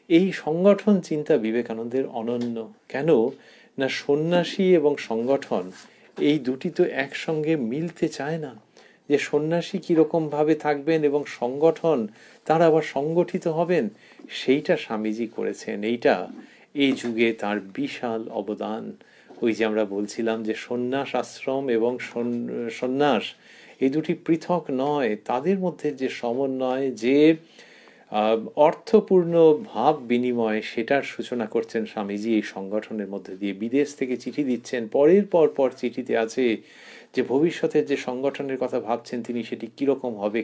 এই সংগঠন চিন্তা বিবেকানন্দের অনন্য। কেন না, সন্ন্যাসী এবং সংগঠন এই দুটি তো একসঙ্গে মিলতে চায় না। যে সন্ন্যাসী কীরকমভাবে থাকবেন এবং সংগঠন তারা আবার সংগঠিত হবেন, সেইটা স্বামীজি করেছেন। এইটা এই যুগে তার বিশাল অবদান। ওই যে আমরা বলছিলাম যে সন্ন্যাস আশ্রম এবং সন্ন্যাস এই দুটি পৃথক নয়, তাদের মধ্যে যে সমন্বয়, যে অর্থপূর্ণ ভাব বিনিময়, সেটার সূচনা করছেন স্বামীজি এই সংগঠনের মধ্যে দিয়ে। বিদেশ থেকে চিঠি দিচ্ছেন, পরের পর চিঠিতে আছে যে ভবিষ্যতের যে সংগঠনের কথা ভাবছেন তিনি, সেটি কীরকম হবে।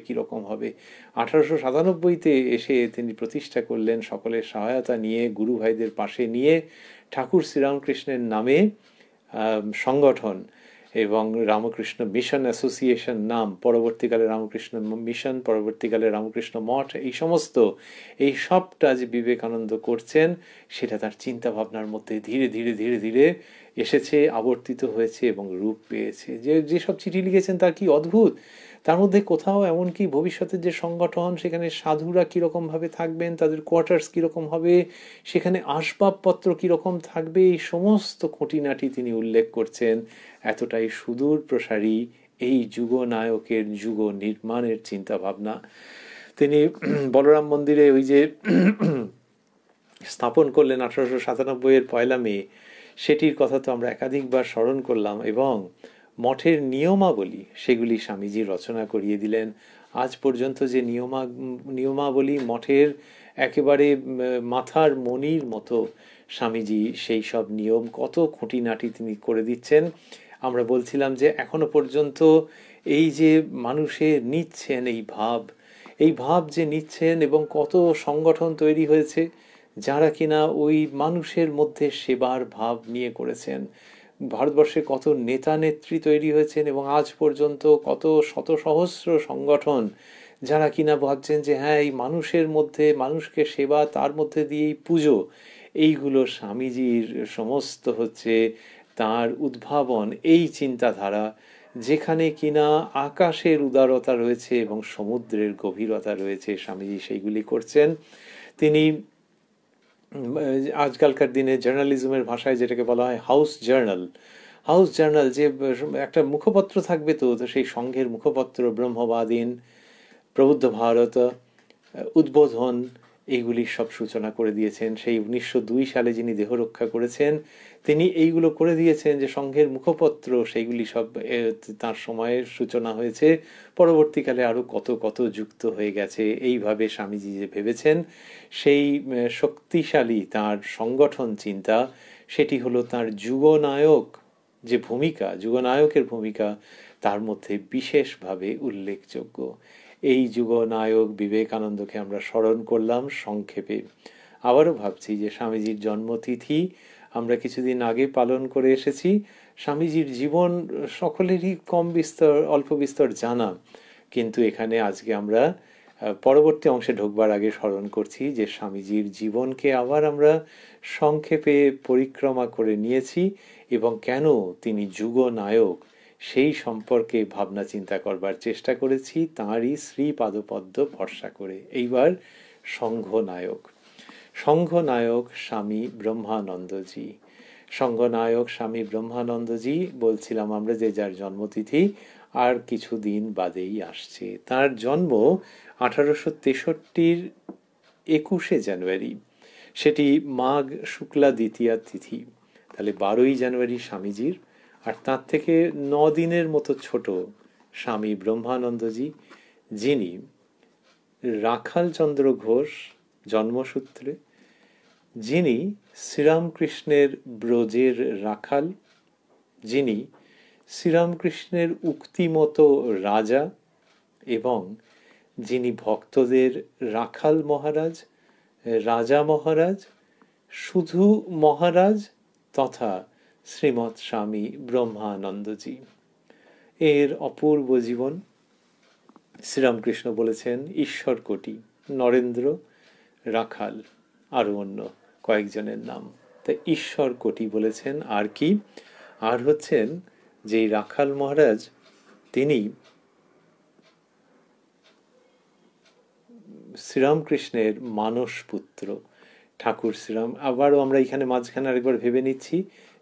1897-তে এসে তিনি প্রতিষ্ঠা করলেন সকলের সহায়তা নিয়ে, গুরু ভাইদের পাশে নিয়ে, ঠাকুর শ্রীরামকৃষ্ণের নামে সংগঠন, এবং রামকৃষ্ণ মিশন অ্যাসোসিয়েশন নাম, পরবর্তীকালে রামকৃষ্ণ মিশন, পরবর্তীকালে রামকৃষ্ণ মঠ, এই সবটা যে বিবেকানন্দ করছেন সেটা তার চিন্তা ভাবনার মধ্যে ধীরে ধীরে এসেছে, আবর্তিত হয়েছে এবং রূপ পেয়েছে। যেসব চিঠি লিখেছেন তার কি অদ্ভুত। তার মধ্যে কোথাও এমনকি ভবিষ্যতের যে সংগঠন, সেখানে সাধুরা কীরকমভাবে থাকবেন, তাদের কোয়ার্টার্স কীরকম হবে, সেখানে আসবাবপত্র কীরকম থাকবে, এই সমস্ত খুঁটিনাটি তিনি উল্লেখ করছেন। এতটাই সুদূর প্রসারী এই যুগনায়কের যুগ নির্মাণের চিন্তা ভাবনা। তিনি বলরাম মন্দিরে ওই যে স্থাপন করলেন 1897-এর 1 মে, সেটির কথা তো আমরা একাধিকবার স্মরণ করলাম, এবং মঠের নিয়মাবলী সেগুলি স্বামীজি রচনা করিয়ে দিলেন। আজ পর্যন্ত যে নিয়মাবলী মঠের একেবারে মাথার মণির মতো, স্বামীজি সেই সব নিয়ম কত খুঁটিনাটি তিনি করে দিচ্ছেন। আমরা বলছিলাম যে এখনো পর্যন্ত এই যে মানুষের নিচ্ছেন এই ভাব যে নিচ্ছেন, এবং কত সংগঠন তৈরি হয়েছে যারা কিনা ওই মানুষের মধ্যে সেবার ভাব নিয়ে করেছেন। ভারতবর্ষে কত নেতা নেত্রী তৈরি হয়েছেন, এবং আজ পর্যন্ত কত শত সহস্র সংগঠন যারা কিনা ভাবছেন যে হ্যাঁ, এই মানুষের মধ্যে মানুষকে সেবা, তার মধ্যে দিয়েই পুজো, এইগুলো স্বামীজির সমস্ত হচ্ছে তার উদ্ভাবন, এই চিন্তাধারা, যেখানে কিনা আকাশের উদারতা রয়েছে এবং সমুদ্রের গভীরতা রয়েছে, স্বামীজি সেইগুলি করছেন। তিনি আজকালকার দিনে জার্নালিজমের ভাষায় যেটাকে বলা হয় হাউস জার্নাল, যে একটা মুখপত্র থাকবে, তো সেই সংঘের মুখপত্র ব্রহ্মবাদীন, প্রবুদ্ধ ভারত, উদ্বোধন, এইগুলির সব সূচনা করে দিয়েছেন। সেই 1902 সালে যিনি দেহ রক্ষা করেছেন তিনি এইগুলো করে দিয়েছেন, যে সংঘের মুখপত্র সেইগুলি সব তার সময়ের সূচনা হয়েছে। পরবর্তীকালে আরও কত কত যুক্ত হয়ে গেছে। এইভাবে স্বামীজি যে ভেবেছেন সেই শক্তিশালী তার সংগঠন চিন্তা, সেটি হলো তার যুগনায়ক যে ভূমিকা, যুগনায়কের ভূমিকা তার মধ্যে বিশেষভাবে উল্লেখযোগ্য। এই যুগনায়ক বিবেকানন্দকে আমরা স্মরণ করলাম সংক্ষেপে। আবারও ভাবছি যে স্বামীজির জন্মতিথি আমরা কিছুদিন আগে পালন করে এসেছি। স্বামীজির জীবন সকলেরই কম বিস্তর অল্প বিস্তর জানা, কিন্তু এখানে আজকে আমরা পরবর্তী অংশে ঢোকবার আগে স্মরণ করছি যে স্বামীজির জীবনকে আবার আমরা সংক্ষেপে পরিক্রমা করে নিয়েছি এবং কেন তিনি যুগনায়ক সেই সম্পর্কে ভাবনা চিন্তা করবার চেষ্টা করেছি তাঁরই শ্রীপাদপদ্ম ভরসা করে। এইবার সংঘনায়ক। সংঘনায়ক স্বামী ব্রহ্মানন্দজি। সংঘনায়ক স্বামী ব্রহ্মানন্দজি বলছিলাম আমরা যে যার জন্মতিথি আর কিছুদিন বাদেই আসছে। তার জন্ম 1863 21 জানুয়ারি, সেটি মাঘ শুক্লা দ্বিতীয়া তিথি। তাহলে 12ই জানুয়ারি স্বামীজির, আর তার থেকে 9 দিনের মতো ছোট স্বামী ব্রহ্মানন্দজি, যিনি রাখালচন্দ্র ঘোষ জন্মসূত্রে, যিনি শ্রীরামকৃষ্ণের ব্রজের রাখাল, যিনি শ্রীরামকৃষ্ণের উক্তিমতো রাজা এবং যিনি ভক্তদের রাখাল মহারাজ, রাজা মহারাজ, শুধু মহারাজ তথা শ্রীমৎ স্বামী ব্রহ্মানন্দজি। এর অপূর্ব জীবন। শ্রীরামকৃষ্ণ বলেছেন ঈশ্বর কোটি, নরেন্দ্র, রাখাল, আরও অন্য কয়েকজনের নাম। তাই ঈশ্বর কোটি বলেছেন। আর কি? আর হচ্ছেন যে রাখাল মহারাজ তিনি শ্রীরামকৃষ্ণের মানস পুত্র ঠাকুর শ্রীরাম। আবারও আমরা এখানে মাঝখানে আরেকবার ভেবে নিচ্ছি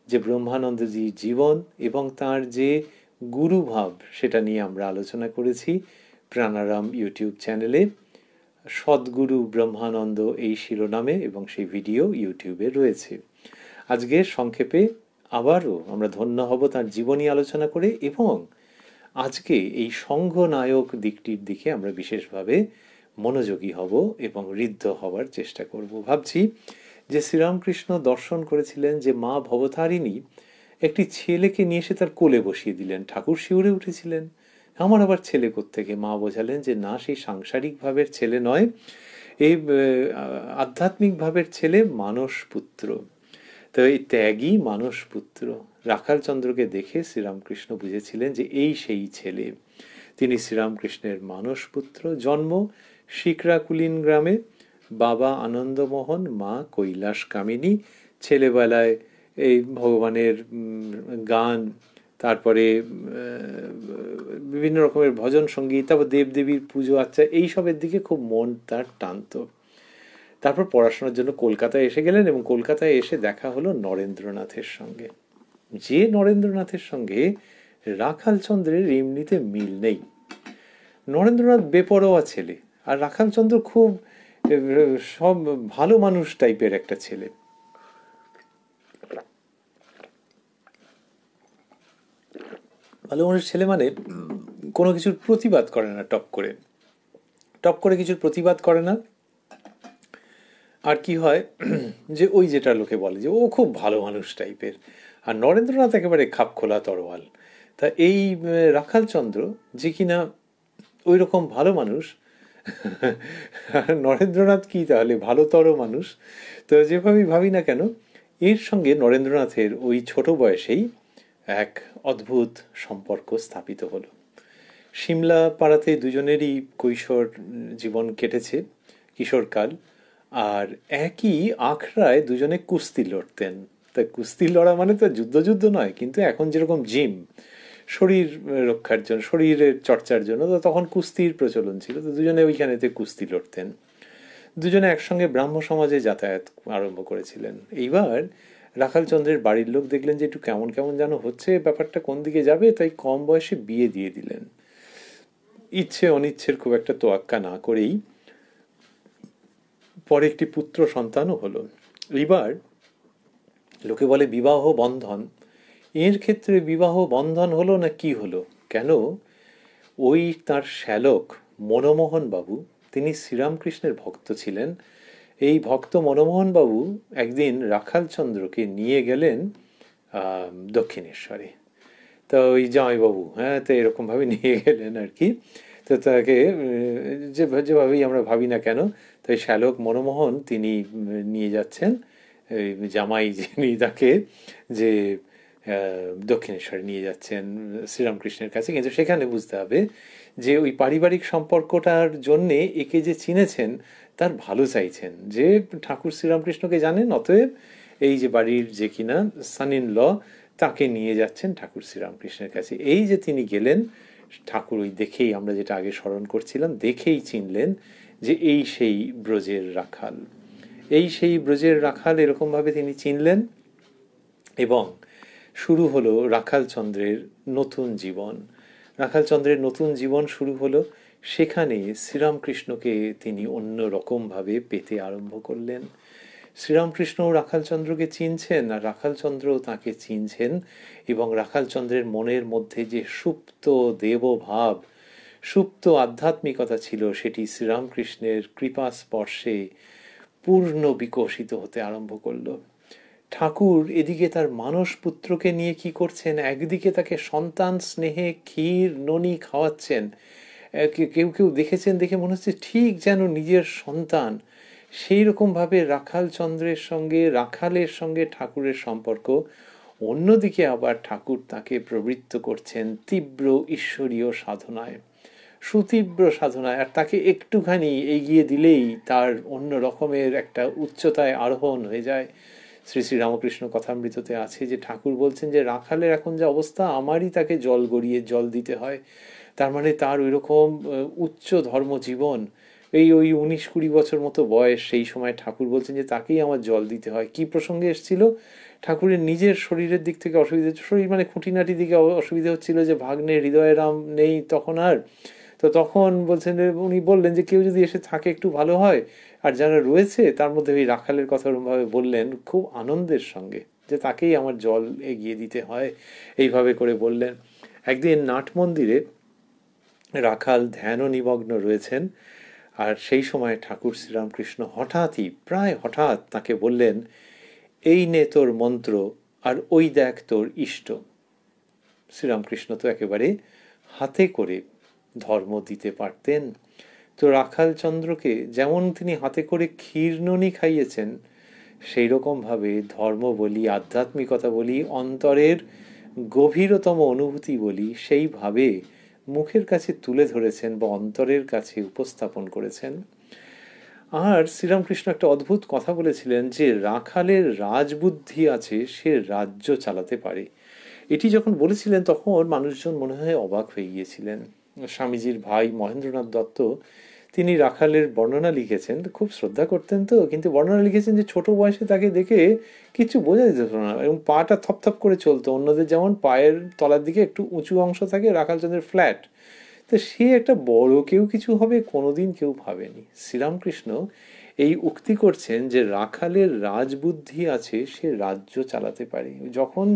যে ব্রহ্মানন্দজির জীবন এবং তার যে গুরুভাব সেটা নিয়ে আমরা আলোচনা করেছি প্রাণারাম ইউটিউব চ্যানেলে। সদ্গুরু ব্রহ্মানন্দ এই শিরোনামে এবং সেই ভিডিও ইউটিউবে রয়েছে। আজকে সংক্ষেপে আবারও আমরা ধন্য হব তার জীবনী আলোচনা করে, এবং আজকে এই সংঘনায়ক দিকটির দিকে আমরা বিশেষভাবে মনোযোগী হব এবং ঋদ্ধ হবার চেষ্টা করব। ভাবছি যে শ্রীরামকৃষ্ণ দর্শন করেছিলেন যে মা ভবতারিণী একটি ছেলেকে নিয়ে এসে তার কোলে বসিয়ে দিলেন। ঠাকুর শিউরে উঠেছিলেন, আমার আবার ছেলে কোত্থেকে? মা বোঝালেন যে না, সেই সাংসারিক ভাবের ছেলে নয়, এই আধ্যাত্মিক ভাবের ছেলে মানস পুত্র। তো এই ত্যাগী মানস পুত্র রাখালচন্দ্রকে দেখে শ্রীরামকৃষ্ণ বুঝেছিলেন যে এই সেই ছেলে। তিনি শ্রীরামকৃষ্ণের মানস পুত্র। জন্ম শিকরাকুলিন গ্রামে, বাবা আনন্দমোহন, মা কৈলাস কামিনী। ছেলেবেলায় এই ভগবানের গান, তারপরে বিভিন্ন রকমের ভজন সঙ্গীত, তারপর দেবদেবীর পুজো আচ্ছা এইসবের দিকে খুব মন তার টানত। তারপর পড়াশোনার জন্য কলকাতায় এসে গেলেন এবং কলকাতায় এসে দেখা হলো নরেন্দ্রনাথের সঙ্গে, যে নরেন্দ্রনাথের সঙ্গে রাখালচন্দ্রের এমনিতে মিল নেই। নরেন্দ্রনাথ বেপরোয়া ছেলে, আর রাখালচন্দ্র খুব সব ভালো মানুষ টাইপের একটা ছেলে। ভালো মানুষ ছেলে মানে কোনো কিছুর প্রতিবাদ করে না, টপ করে কিছুর প্রতিবাদ করে না। আর কি হয় যে ওই যেটা লোকে বলে যে ও খুব ভালো মানুষ টাইপের, আর নরেন্দ্রনাথ একেবারে খাপ খোলা তরোয়াল। তা এই রাখালচন্দ্র যে কিনা ওই রকম ভালো মানুষ, নরেন্দ্রনাথ কি তাহলে ভালোতর মানুষ? তো যেভাবেই ভাবি না কেন, এর সঙ্গে নরেন্দ্রনাথের ওই ছোট বয়সেই এক অদ্ভুত সম্পর্ক স্থাপিত হলো। সিমলা পাড়াতে দুজনেরই কৈশোর জীবন কেটেছে, কিশোরকাল। আর একই আখড়ায় দুজনে কুস্তি লড়তেন। তা কুস্তি লড়া মানে তো যুদ্ধ নয়, কিন্তু এখন যেরকম জিম, শরীর রক্ষার জন্য, শরীরের চর্চার জন্য, তো তখন কুস্তির প্রচলন ছিল। তো দুজনে ওইখানেতে কুস্তি লড়তেন। দুজনে একসঙ্গে ব্রাহ্ম সমাজে যাতায়াত আরম্ভ করেছিলেন। এইবার রাখালচন্দ্রের বাড়ির লোক দেখলেন যে একটু কেমন কেমন যেন হচ্ছে, ব্যাপারটা কোন দিকে যাবে, তাই কম বয়সে বিয়ে দিয়ে দিলেন। ইচ্ছে অনিচ্ছের খুব একটা তোয়াক্কা না করেই পরে একটি পুত্র সন্তানও হলো। এবার লোকে বলে বিবাহ বন্ধন, এর ক্ষেত্রে বিবাহ বন্ধন হলো না কি হলো, কেন? ওই তার শ্যালক মনমোহন বাবু, তিনি শ্রীরামকৃষ্ণের ভক্ত ছিলেন। এই ভক্ত মনমোহন বাবু একদিন রাখালচন্দ্রকে নিয়ে গেলেন দক্ষিণেশ্বরে। তো ওই জামাইবাবু, হ্যাঁ, তো এরকমভাবে নিয়ে গেলেন আর কি। তো তাকে যেভাবেই আমরা ভাবি না কেন, তো এই শ্যালক মনমোহন তিনি নিয়ে যাচ্ছেন জামাই, যিনি তাকে যে দক্ষিণেশ্বরে নিয়ে যাচ্ছেন শ্রীরামকৃষ্ণের কাছে। কিন্তু সেখানে বুঝতে হবে যে ওই পারিবারিক সম্পর্কটার জন্যে একে যে চিনেছেন তার ভালো চাইছেন, যে ঠাকুর শ্রীরামকৃষ্ণকে জানেন, অতএব এই যে বাড়ির যে কিনা সান ইন ল, তাকে নিয়ে যাচ্ছেন ঠাকুর শ্রীরামকৃষ্ণের কাছে। এই যে তিনি গেলেন, ঠাকুর ওই দেখেই, আমরা যেটা আগে স্মরণ করছিলাম, দেখেই চিনলেন যে এই সেই ব্রজের রাখাল, এই সেই ব্রজের রাখাল, এরকমভাবে তিনি চিনলেন। এবং শুরু হলো রাখালচন্দ্রের নতুন জীবন। রাখালচন্দ্রের নতুন জীবন শুরু হলো। সেখানে শ্রীরামকৃষ্ণকে তিনি অন্য রকমভাবে পেতে আরম্ভ করলেন। শ্রীরামকৃষ্ণ রাখালচন্দ্রকে চিনছেন আর রাখালচন্দ্রও তাকে চিনছেন, এবং রাখালচন্দ্রের মনের মধ্যে যে সুপ্ত দেবভাব, সুপ্ত আধ্যাত্মিকতা ছিল, সেটি শ্রীরামকৃষ্ণের কৃপা স্পর্শে পূর্ণ বিকশিত হতে আরম্ভ করলো। ঠাকুর এদিকে তার মানস পুত্রকে নিয়ে কি করছেন, একদিকে তাকে সন্তান স্নেহে ক্ষীর ননি খাওয়াচ্ছেন, কেউ কেউ দেখেছেন, দেখে মনে হচ্ছে ঠিক যেন নিজের সন্তান। সেই রকমভাবে রাখালচন্দ্রের সঙ্গে, রাখালের সঙ্গে ঠাকুরের সম্পর্ক। অন্যদিকে আবার ঠাকুর তাকে প্রবৃত্ত করছেন তীব্র ঈশ্বরীয় সাধনায়, সুতীব্র সাধনায়, আর তাকে একটুখানি এগিয়ে দিলেই তার অন্য রকমের একটা উচ্চতায় আরোহণ হয়ে যায়। শ্রী শ্রী রামকৃষ্ণ কথামৃততে আছে যে ঠাকুর বলছেন যে রাখালের এখন যে অবস্থা, আমারই তাকে জল গড়িয়ে জল দিতে হয়। তার মানে তার ওই রকম উচ্চ ধর্মজীবন, ওই 19-20 বছর মতো বয়স, সেই সময় ঠাকুর বলছেন যে তাকেই আমার জল দিতে হয়। কি প্রসঙ্গে এসেছিল? ঠাকুরের নিজের শরীরের দিক থেকে অসুবিধা, শরীর মানে খুঁটিনাটি দিকে অসুবিধা হচ্ছিল, যে ভাগ্নে হৃদয়রাম নেই তখন আর। তো তখন বলছেন, উনি বললেন যে কেউ যদি এসে থাকে একটু ভালো হয়, আর যারা রয়েছে তার মধ্যে ওই রাখালের কথা ওরমভাবে বললেন খুব আনন্দের সঙ্গে, যে তাকেই আমার জল এগিয়ে দিতে হয়, এইভাবে করে বললেন। একদিন নাট মন্দিরে রাখাল ধ্যান নিমগ্ন রয়েছেন, আর সেই সময় ঠাকুর শ্রীরামকৃষ্ণ হঠাৎই, প্রায় হঠাৎ তাকে বললেন, এই নে তোর মন্ত্র, আর ওই দেখ তোর ইষ্ট। শ্রীরামকৃষ্ণ তো একেবারে হাতে করে ধর্ম দিতে পারতেন। তো রাখালচন্দ্রকে যেমন তিনি হাতে করে ক্ষীরননি খাইয়েছেন, সেই রকমভাবে ধর্ম বলি, আধ্যাত্মিকতা বলি, অন্তরের গভীরতম অনুভূতি বলি, সেইভাবে মুখের কাছে তুলে ধরেছেন বা অন্তরের কাছে উপস্থাপন করেছেন। আর শ্রীরামকৃষ্ণ একটা অদ্ভুত কথা বলেছিলেন যে রাখালের রাজবুদ্ধি আছে, সে রাজ্য চালাতে পারে। এটি যখন বলেছিলেন তখন মানুষজন মনে হয় অবাক হয়ে গিয়েছিলেন। স্বামীজির ভাই মহেন্দ্রনাথ দত্ত, তিনি রাখালের বর্ণনা লিখেছেন, খুব শ্রদ্ধা করতেন তো, কিন্তু বর্ণনা লিখেছেন যে ছোট বয়সে তাকে দেখে কিছু বোঝা যেত না, এবং পাটা থপথপ করে চলতো। অন্যদের যেমন পায়ের তলার দিকে একটু উঁচু অংশ থাকে, রাখালচন্দ্রের ফ্ল্যাট। তো সে একটা বড় কেউ কিছু হবে কোনোদিন কেউ ভাবেনি। শ্রীরামকৃষ্ণ এই উক্তি করছেন যে রাখালের রাজবুদ্ধি আছে, সে রাজ্য চালাতে পারে। যখন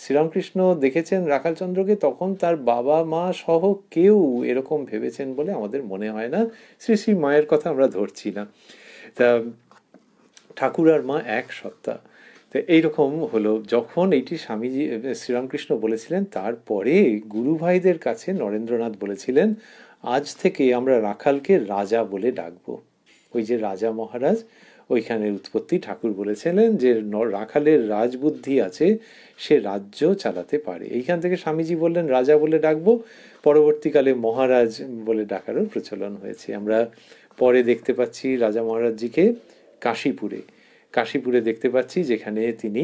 শ্রীরামকৃষ্ণ দেখেছেন রাখালচন্দ্রকে, তখন তার বাবা মা সহ কেউ এরকম ভেবেছেন বলে আমাদের মনে হয় না। শ্রী শ্রী মায়ের কথা আমরা ধরছি না। তা ঠাকুর আর মা এক সত্তা। তো এইরকম হলো। যখন এইটি স্বামীজি শ্রীরামকৃষ্ণ বলেছিলেন, তারপরে গুরু ভাইদের কাছে নরেন্দ্রনাথ বলেছিলেন, আজ থেকে আমরা রাখালকে রাজা বলে ডাকবো। ওই যে রাজা মহারাজ, ওইখানের উৎপত্তি। ঠাকুর বলেছিলেন যে রাখালের রাজবুদ্ধি আছে, সে রাজ্য চালাতে পারে। এইখান থেকে স্বামীজি বললেন রাজা বলে ডাকবো। পরবর্তীকালে মহারাজ বলে ডাকারও প্রচলন হয়েছে। আমরা পরে দেখতে পাচ্ছি রাজা মহারাজজিকে কাশীপুরে দেখতে পাচ্ছি, যেখানে তিনি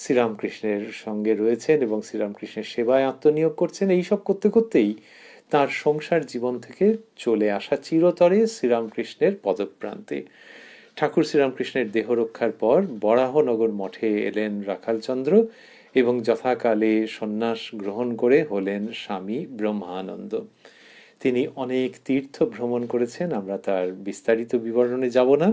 শ্রীরামকৃষ্ণের সঙ্গে রয়েছেন এবং শ্রীরামকৃষ্ণের সেবায় আত্মনিয়োগ করছেন। এইসব করতে করতেই তার সংসার জীবন থেকে চলে আসা চিরতরে শ্রীরামকৃষ্ণের পদপ্রান্তে। ঠাকুর শ্রীরামকৃষ্ণের দেহ রক্ষার পর বরাহনগর মঠে এলেন রাখালচন্দ্র, এবং যথাকালে সন্ন্যাস গ্রহণ করে হলেন স্বামী ব্রহ্মানন্দ। তিনি অনেক তীর্থ ভ্রমণ করেছেন, আমরা তার বিস্তারিত বিবরণে যাব না।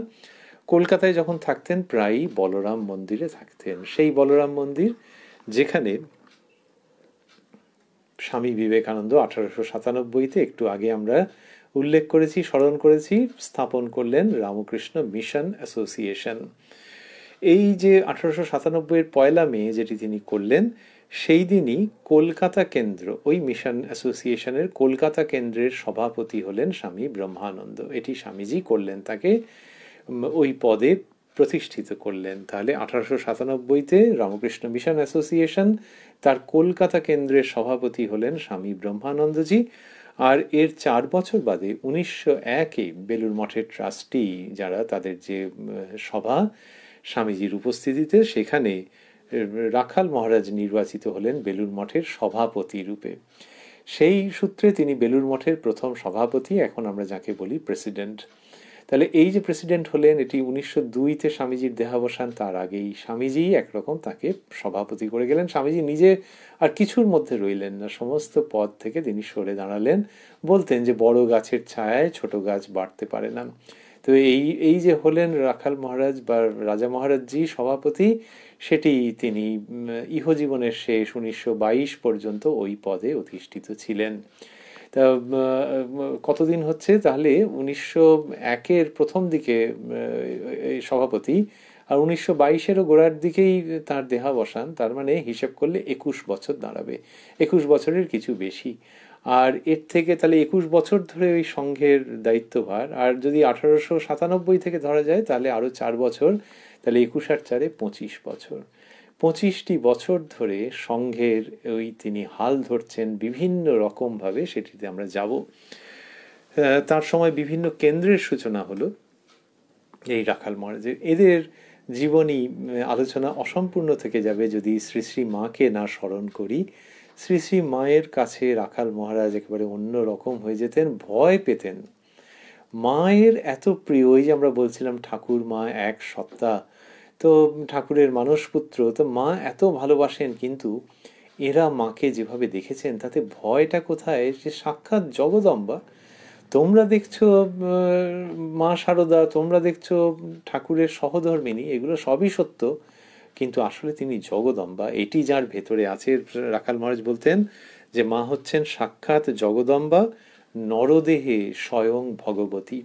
কলকাতায় যখন থাকতেন প্রায়ই বলরাম মন্দিরে থাকতেন, সেই বলরাম মন্দির যেখানে স্বামী বিবেকানন্দ 1897-তে, একটু আগে আমরা উল্লেখ করেছি, স্মরণ করেছি, স্থাপন করলেন রামকৃষ্ণ মিশন অ্যাসোসিয়েশন। এই যে 1897-এর 1 মে যেটি তিনি করলেন, সেই দিনই কলকাতা কেন্দ্র, ওই মিশন অ্যাসোসিয়েশনের কলকাতা কেন্দ্রের সভাপতি হলেন স্বামী ব্রহ্মানন্দ। এটি স্বামীজি করলেন, তাকে ওই পদে প্রতিষ্ঠিত করলেন। তাহলে 1897-তে রামকৃষ্ণ মিশন অ্যাসোসিয়েশন, তার কলকাতা কেন্দ্রের সভাপতি হলেন স্বামী ব্রহ্মানন্দজি। আর এর 4 বছর বাদে 1901-এ বেলুড় মঠের ট্রাস্টি যারা, তাদের যে সভা স্বামীজির উপস্থিতিতে, সেখানে রাখাল মহারাজ নির্বাচিত হলেন বেলুড় মঠের সভাপতি রূপে। সেই সূত্রে তিনি বেলুড় মঠের প্রথম সভাপতি, এখন আমরা যাকে বলি প্রেসিডেন্ট। তাহলে এই যে প্রেসিডেন্ট হলেন, এটি 1902-তে স্বামীজির দেহাবসান, তার আগেই স্বামীজি একরকম তাকে সভাপতি করে গেলেন। স্বামীজি নিজে আর কিছুর মধ্যে রইলেন না, সমস্ত পদ থেকে তিনি সরে দাঁড়ালেন, বলতেন যে বড় গাছের ছায়ায় ছোট গাছ বাড়তে পারে না। তো এই যে হলেন রাখাল মহারাজ বা রাজা মহারাজজি সভাপতি, সেটি তিনি ইহজীবনের শেষ 1922 পর্যন্ত ওই পদে অধিষ্ঠিত ছিলেন। তা কতদিন হচ্ছে তাহলে, 1901-এর প্রথম দিকে সভাপতি, আর 1922-এরও গোড়ার দিকেই তার দেহাবসান, তার মানে হিসেব করলে 21 বছর দাঁড়াবে, 21 বছরের কিছু বেশি। আর এর থেকে তাহলে 21 বছর ধরে ওই সংঘের দায়িত্বভার, আর যদি 1897 থেকে ধরা যায় তাহলে আরো 4 বছর, তাহলে 21 আর 4-এ 25 বছর। 25টি বছর ধরে সংঘের ওই তিনি হাল ধরছেন বিভিন্ন রকম ভাবে, সেটিতে আমরা যাব। তার সময় বিভিন্ন কেন্দ্রের সূচনা হলো এই রাখাল মহারাজের। এদের জীবনী আলোচনা অসম্পূর্ণ থেকে যাবে যদি শ্রী শ্রী মাকে না স্মরণ করি। শ্রী শ্রী মায়ের কাছে রাখাল মহারাজ একেবারে অন্য রকম হয়ে যেতেন, ভয় পেতেন। মায়ের এত প্রিয়, ওই যে আমরা বলছিলাম ঠাকুর মা এক সত্তা, তো ঠাকুরের মানসপুত্র, তো মা এত ভালোবাসেন, কিন্তু এরা মাকে যেভাবে দেখেছেন তাতে ভয়টা কোথায়, যে সাক্ষাৎ জগদম্বা, তোমরা দেখছো মা শারদা, তোমরা দেখছো ঠাকুরের সহধর্মিনী, এগুলো সবই সত্য, কিন্তু আসলে তিনি জগদম্বা, এটি যার ভেতরে আছে। রাখাল মহারাজ বলতেন যে মা হচ্ছেন সাক্ষাৎ জগদম্বা, নরদেহে স্বয়ং ভগবতী।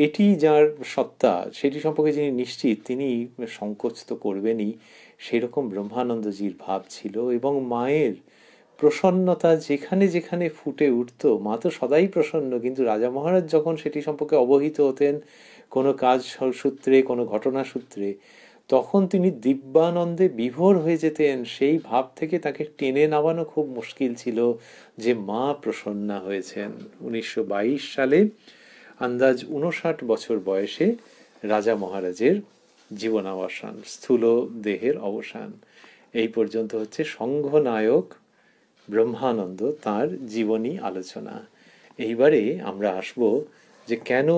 এটি যার সত্তা, সেটি সম্পর্কে যিনি নিশ্চিত, তিনি সংকোচ তো করবেনই, সেরকম ব্রহ্মানন্দজির ভাব ছিল। এবং মায়ের প্রসন্নতা যেখানে যেখানে ফুটে উঠত, মা তো সদাই প্রসন্ন, কিন্তু রাজা মহারাজ যখন সেটি সম্পর্কে অবহিত হতেন কোনো কাজ সূত্রে, কোনো ঘটনা সূত্রে, তখন তিনি দিব্যানন্দে বিভোর হয়ে যেতেন। সেই ভাব থেকে তাকে টেনে নামানো খুব মুশকিল ছিল যে মা প্রসন্না হয়েছেন। 1922 সালে আন্দাজ 59 বছর বয়সে রাজা মহারাজের জীবনাবসান, স্থূল দেহের অবসান। এই পর্যন্ত হচ্ছে সংঘনায়ক ব্রহ্মানন্দ, তার জীবনী আলোচনা। এইবারে আমরা আসব যে কেন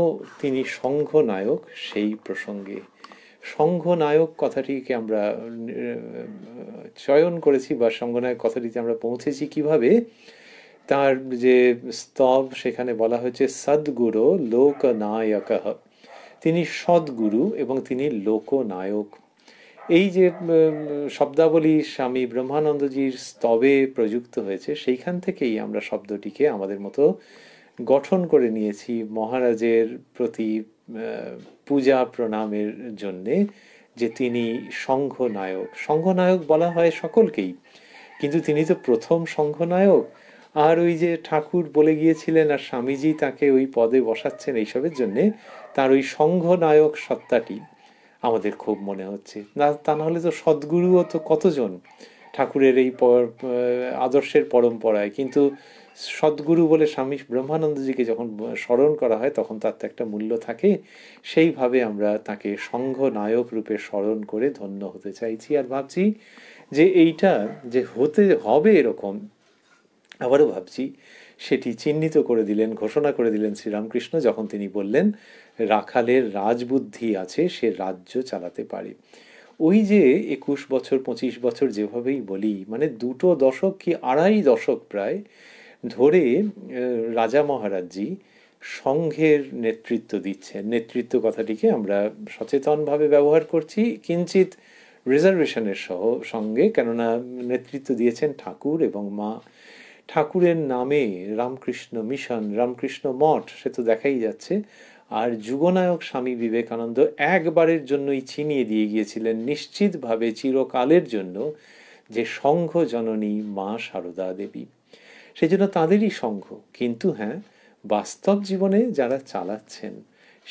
তিনি সংঘনায়ক, সেই প্রসঙ্গে। সংঘনায়ক কথাটিকে আমরা চয়ন করেছি, বা সংঘনায়ক কথাটিতে আমরা পৌঁছেছি কিভাবে, তার যে স্তব, সেখানে বলা হয়েছে সদ্গুরু লোকনায়ক, তিনি সদ্গুরু এবং তিনি লোকনায়ক। এই যে শব্দাবলী স্বামী ব্রহ্মানন্দজির স্তবে প্রযুক্ত হয়েছে, সেইখান থেকেই আমরা শব্দটিকে আমাদের মতো গঠন করে নিয়েছি মহারাজের প্রতি পূজা প্রণামের জন্যে, যে তিনি সংঘনায়ক। সংঘনায়ক বলা হয় সকলকেই, কিন্তু তিনি তো প্রথম সংঘনায়ক। আর ওই যে ঠাকুর বলে গিয়েছিলেন আর স্বামীজি তাকে ওই পদে বসাচ্ছেন, এইসবের জন্যে তার ওই সংঘনায়ক সত্তাটি আমাদের খুব মনে হচ্ছে। না, তা নাহলে তো সদ্গুরুও তো কতজন ঠাকুরের এই আদর্শের পরম্পরায়, কিন্তু সদ্গুরু বলে স্বামী ব্রহ্মানন্দজিকে যখন স্মরণ করা হয় তখন তার তো একটা মূল্য থাকে। সেইভাবে আমরা তাকে সংঘনায়ক রূপে স্মরণ করে ধন্য হতে চাইছি। আর ভাবছি যে এইটা যে হতে হবে এরকম, আবারও ভাবছি সেটি চিহ্নিত করে দিলেন, ঘোষণা করে দিলেন শ্রীরামকৃষ্ণ যখন তিনি বললেন রাখালের রাজবুদ্ধি আছে, সে রাজ্য চালাতে পারে। ওই যে 21 বছর 25 বছর যেভাবেই বলি, মানে 2 দশক কি 2.5 দশক প্রায় ধরে রাজা মহারাজজি সংঘের নেতৃত্ব দিচ্ছেন। নেতৃত্ব কথাটিকে আমরা সচেতনভাবে ব্যবহার করছি কিঞ্চিত রিজার্ভেশনের সঙ্গে, কেননা নেতৃত্ব দিয়েছেন ঠাকুর এবং মা। ঠাকুরের নামে রামকৃষ্ণ মিশন, রামকৃষ্ণ মঠ, সে তো দেখাই যাচ্ছে। আর যুগনায়ক স্বামী বিবেকানন্দ একবারের জন্যই ছিনিয়ে দিয়ে গিয়েছিলেন নিশ্চিতভাবে চিরকালের জন্য যে সংঘ জননী মা সারদা দেবী। সেই জন্য তাঁদেরই সংঘ। কিন্তু হ্যাঁ, বাস্তব জীবনে যারা চালাচ্ছেন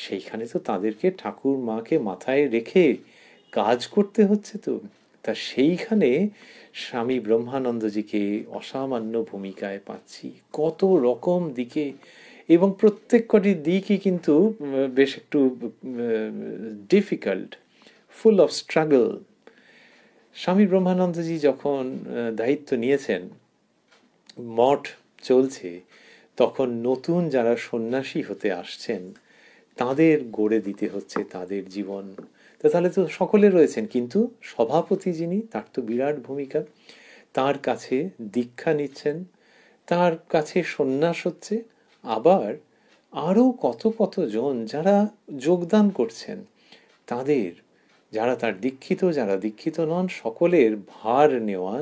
সেইখানে তো তাদেরকে ঠাকুর মাকে মাথায় রেখে কাজ করতে হচ্ছে। তো তা সেইখানে স্বামী ব্রহ্মানন্দজিকে অসামান্য ভূমিকায় পাচ্ছি কত রকম দিকে, এবং প্রত্যেক কটি দিকই কিন্তু বেশ একটু ডিফিকাল্ট, ফুল অফ স্ট্রাগল। স্বামী ব্রহ্মানন্দজি যখন দায়িত্ব নিয়েছেন, মঠ চলছে, তখন নতুন যারা সন্ন্যাসী হতে আসছেন তাদের গড়ে দিতে হচ্ছে তাদের জীবন। তো তাহলে তো সকলে রয়েছেন, কিন্তু সভাপতি যিনি, তার তো বিরাট ভূমিকা। তার কাছে দীক্ষা নিচ্ছেন, তার কাছে সন্ন্যাস হচ্ছে, আবার আরও কত কত জন যারা যোগদান করছেন তাদের, যারা তার দীক্ষিত, যারা দীক্ষিত নন, সকলের ভার নেওয়া।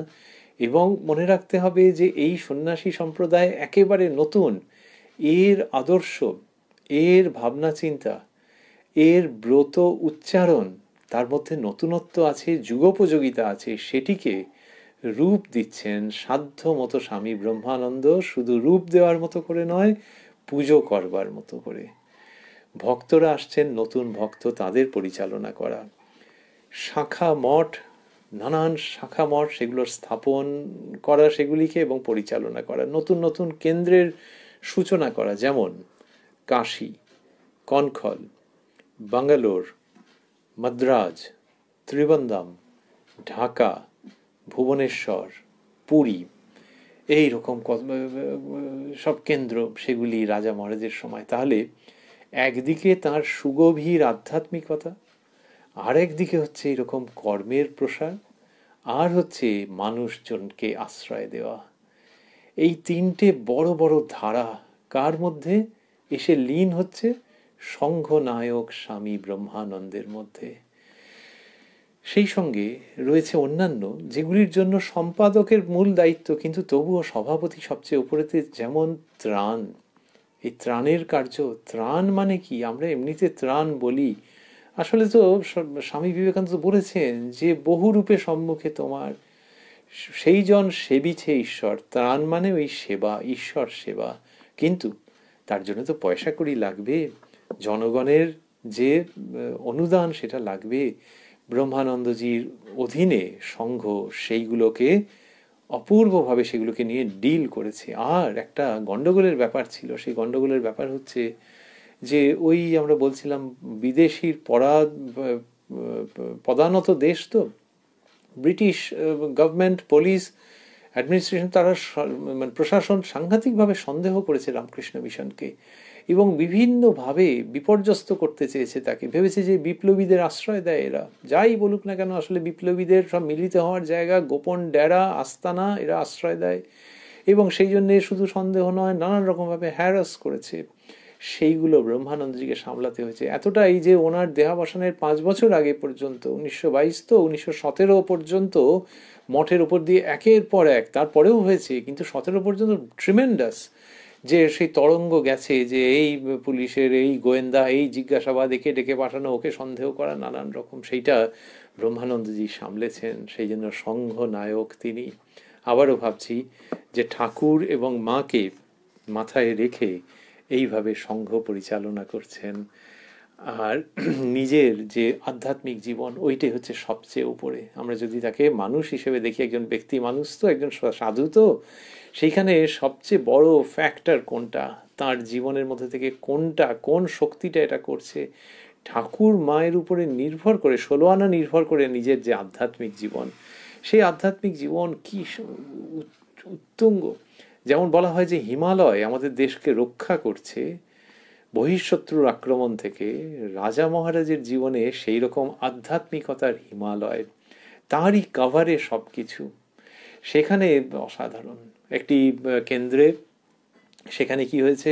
এবং মনে রাখতে হবে যে এই সন্ন্যাসী সম্প্রদায় একেবারে নতুন, এর আদর্শ, এর ভাবনা চিন্তা, এর ব্রত উচ্চারণ, তার মধ্যে নতুনত্ব আছে, যুগোপযোগিতা আছে, সেটিকে রূপ দিচ্ছেন সাধ্য মতো স্বামী ব্রহ্মানন্দ। শুধু রূপ দেওয়ার মতো করে নয়, পুজো করবার মতো করে। ভক্তরা আসছেন, নতুন ভক্ত, তাদের পরিচালনা করা। শাখা মঠ, নানান শাখা মঠ, সেগুলোর স্থাপন করা, সেগুলিকে এবং পরিচালনা করা, নতুন নতুন কেন্দ্রের সূচনা করা, যেমন কাশী, কনখল, বাঙ্গালোর, মাদ্রাজ, ত্রিবন্দম, ঢাকা, ভুবনেশ্বর, পুরী, এই রকম সব কেন্দ্র, সেগুলি রাজা মহারাজের সময়। তাহলে একদিকে তার সুগভীর আধ্যাত্মিকতা, আর একদিকে হচ্ছে এরকম কর্মের প্রসার, আর হচ্ছে মানুষজনকে আশ্রয় দেওয়া। এই তিনটে বড় বড় ধারা কার মধ্যে এসে লীন হচ্ছে? সংঘনায়ক স্বামী ব্রহ্মানন্দের মধ্যে। সেই সঙ্গে রয়েছে অন্যান্য, যেগুলির জন্য সম্পাদকের মূল দায়িত্ব, কিন্তু তবুও সভাপতি সবচেয়ে উপরেতে, যেমন ত্রাণ। এই ত্রাণের কার্য। ত্রাণ মানে কি? আমরা এমনিতে ত্রাণ বলি, আসলে তো স্বামী বিবেকানন্দ বলেছেন যে বহুরূপে সম্মুখে তোমার, সেই জন সেবিছে ঈশ্বর। ত্রাণ মানে ওই সেবা, ঈশ্বর সেবা। কিন্তু তার জন্য তো পয়সা কড়ি লাগবে, জনগণের যে অনুদান সেটা লাগবে। ব্রহ্মানন্দজির অধীনে সংঘ সেইগুলোকে অপূর্বভাবে সেগুলোকে নিয়ে ডিল করেছে। আর একটা গন্ডগোলের ব্যাপার ছিল, সেই গন্ডগোলের ব্যাপার হচ্ছে যে ওই আমরা বলছিলাম বিদেশির পদানত দেশ, তো ব্রিটিশ গভর্নমেন্ট, পুলিশ, অ্যাডমিনিস্ট্রেশন, তারা মানে প্রশাসন সাংঘাতিকভাবে সন্দেহ করেছে রামকৃষ্ণ মিশনকে এবং বিভিন্নভাবে বিপর্যস্ত করতে চেয়েছে তাকে। ভেবেছে যে বিপ্লবীদের আশ্রয় দেয় এরা, যাই বলুক না কেন, আসলে বিপ্লবীদের সব মিলিত হওয়ার জায়গা, গোপন ডেরা, আস্তানা, এরা আশ্রয় দেয়। এবং সেই জন্যে শুধু সন্দেহ নয়, নানান রকমভাবে হ্যারাস করেছে। সেইগুলো ব্রহ্মানন্দজিকে সামলাতে হয়েছে। এতটাই যে ওনার দেহাবসানের 5 বছর আগে পর্যন্ত, 1922 তো 1917 পর্যন্ত মঠের ওপর দিয়ে একের পর এক, তারপরেও হয়েছে, কিন্তু 17 পর্যন্ত ট্রিমেন্ডাস যে সেই তরঙ্গ গেছে, যে এই পুলিশের এই গোয়েন্দা, এই জিজ্ঞাসাবাদ, একে ডেকে পাঠানো, ওকে সন্দেহ করা, নানান রকম, সেইটা ব্রহ্মানন্দজি সামলেছেন। সেই জন্য সংঘ নায়ক তিনি। আবারও ভাবছি যে ঠাকুর এবং মাকে মাথায় রেখে এইভাবে সংঘ পরিচালনা করছেন। আর নিজের যে আধ্যাত্মিক জীবন, ওইটাই হচ্ছে সবচেয়ে উপরে। আমরা যদি তাকে মানুষ হিসেবে দেখি, একজন ব্যক্তি মানুষ তো, একজন সাধু তো, সেইখানে সবচেয়ে বড় ফ্যাক্টর কোনটা, তার জীবনের মধ্যে থেকে কোনটা, কোন শক্তিটা এটা করছে, ঠাকুর মায়ের উপরে নির্ভর করে, 16 আনা নির্ভর করে নিজের যে আধ্যাত্মিক জীবন, সেই আধ্যাত্মিক জীবন কি উত্তুঙ্গ। যেমন বলা হয় যে হিমালয় আমাদের দেশকে রক্ষা করছে বহিঃশত্রুর আক্রমণ থেকে, রাজা মহারাজের জীবনে সেই রকম আধ্যাত্মিকতার হিমালয়, তারই কাভারে সব কিছু। সেখানে অসাধারণ একটি কেন্দ্রে সেখানে কি হয়েছে,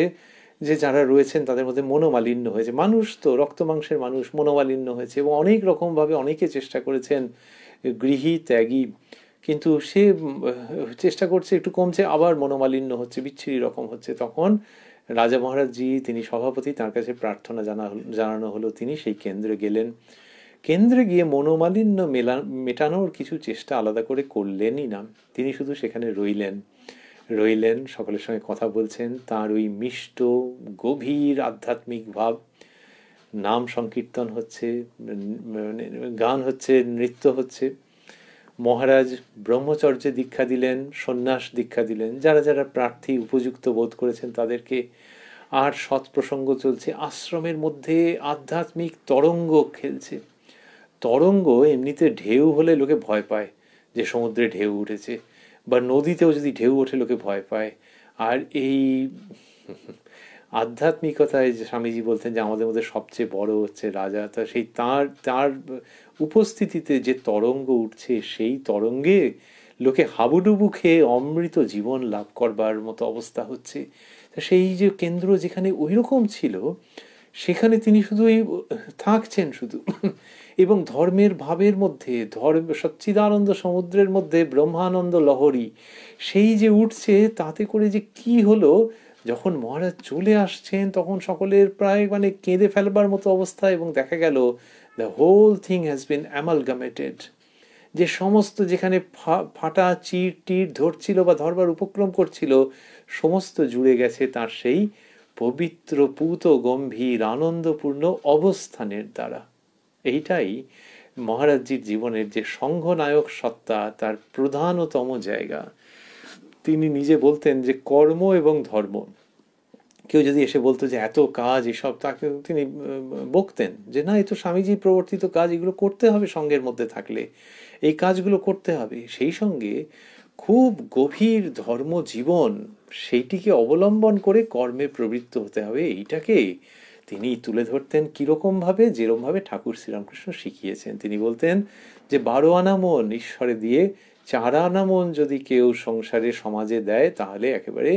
যে যারা রয়েছেন তাদের মধ্যে মনোমালিন্য হয়েছে। মানুষ তো, রক্ত মাংসের মানুষ, মনোমালিন্য হয়েছে এবং অনেক রকমভাবে অনেকে চেষ্টা করেছেন, গৃহী ত্যাগী, কিন্তু সে চেষ্টা করছে, একটু কমছে, আবার মনোমালিন্য হচ্ছে, বিচ্ছিরি রকম হচ্ছে। তখন রাজা মহারাজজি, তিনি সভাপতি, তার কাছে প্রার্থনা জানানো হলো, তিনি সেই কেন্দ্রে গেলেন। কেন্দ্রে গিয়ে মনোমালিন্য মেটানোর কিছু চেষ্টা আলাদা করে করলেনই না, তিনি শুধু সেখানে রইলেন, সকলের সঙ্গে কথা বলছেন। তার ওই মিষ্ট গভীর আধ্যাত্মিক ভাব, নাম সংকীর্তন হচ্ছে, গান হচ্ছে, নৃত্য হচ্ছে। মহারাজ ব্রহ্মচর্যে দীক্ষা দিলেন, সন্ন্যাস দীক্ষা দিলেন, যারা যারা প্রার্থী উপযুক্ত বোধ করেছেন তাদেরকে। আর সৎ প্রসঙ্গ চলছে, আশ্রমের মধ্যে আধ্যাত্মিক তরঙ্গ খেলছে। তরঙ্গ এমনিতে ঢেউ হলে লোকে ভয় পায়, যে সমুদ্রে ঢেউ উঠেছে, বা নদীতেও যদি ঢেউ ওঠে লোকে ভয় পায়। আর এই আধ্যাত্মিকতায় যে স্বামীজি বলতেন যে আমাদের মধ্যে সবচেয়ে বড় হচ্ছে রাজা, তা সেই তার উপস্থিতিতে যে তরঙ্গ উঠছে, সেই তরঙ্গে লোকে হাবুডুবু খেয়ে অমৃত জীবন লাভ করবার মতো অবস্থা হচ্ছে। সেই যে কেন্দ্র যেখানে ওই রকম ছিল, সেখানে তিনি শুধু থাকছেন শুধু, এবং ধর্মের ভাবের মধ্যে, সচ্চিদানন্দ সমুদ্রের মধ্যে ব্রহ্মানন্দ লহরী সেই যে উঠছে, তাতে করে যে কি হলো, যখন মহারাজ চলে আসছেন তখন সকলের প্রায় কেঁদে ফেলবার মতো অবস্থা, এবং দেখা গেল the whole thing has been amalgamated, যে সমস্ত যেখানে ফাটা চির টির ধরছিল বা ধরবার উপক্রম করছিল, সমস্ত জুড়ে গেছে তার সেই পবিত্র পূত গম্ভীর আনন্দপূর্ণ অবস্থানের দ্বারা। এইটাই মহারাজজির জীবনের যে সংঘনায়ক সত্তা, তার প্রধানতম জায়গা। তিনি নিজে বলতেন যে কর্ম এবং ধর্ম, কেউ যদি এসে বলতো যে এত কাজ এসব, তাকে তিনি বকতেন যে না, এ তো স্বামীজির প্রবর্তিত কাজ, এগুলো করতে হবে, সঙ্গের মধ্যে থাকলে এই কাজগুলো করতে হবে। সেই সঙ্গে খুব গভীর ধর্ম জীবন, সেইটিকে অবলম্বন করে কর্মে প্রবৃত্ত হতে হবে, এইটাকে তিনি তুলে ধরতেন। কীরকমভাবে? যেরকমভাবে ঠাকুর শ্রীরামকৃষ্ণ শিখিয়েছেন। তিনি বলতেন যে 12 আনা মন ঈশ্বরে দিয়ে 4 আনা মন যদি কেউ সংসারে সমাজে দেয়, তাহলে একেবারে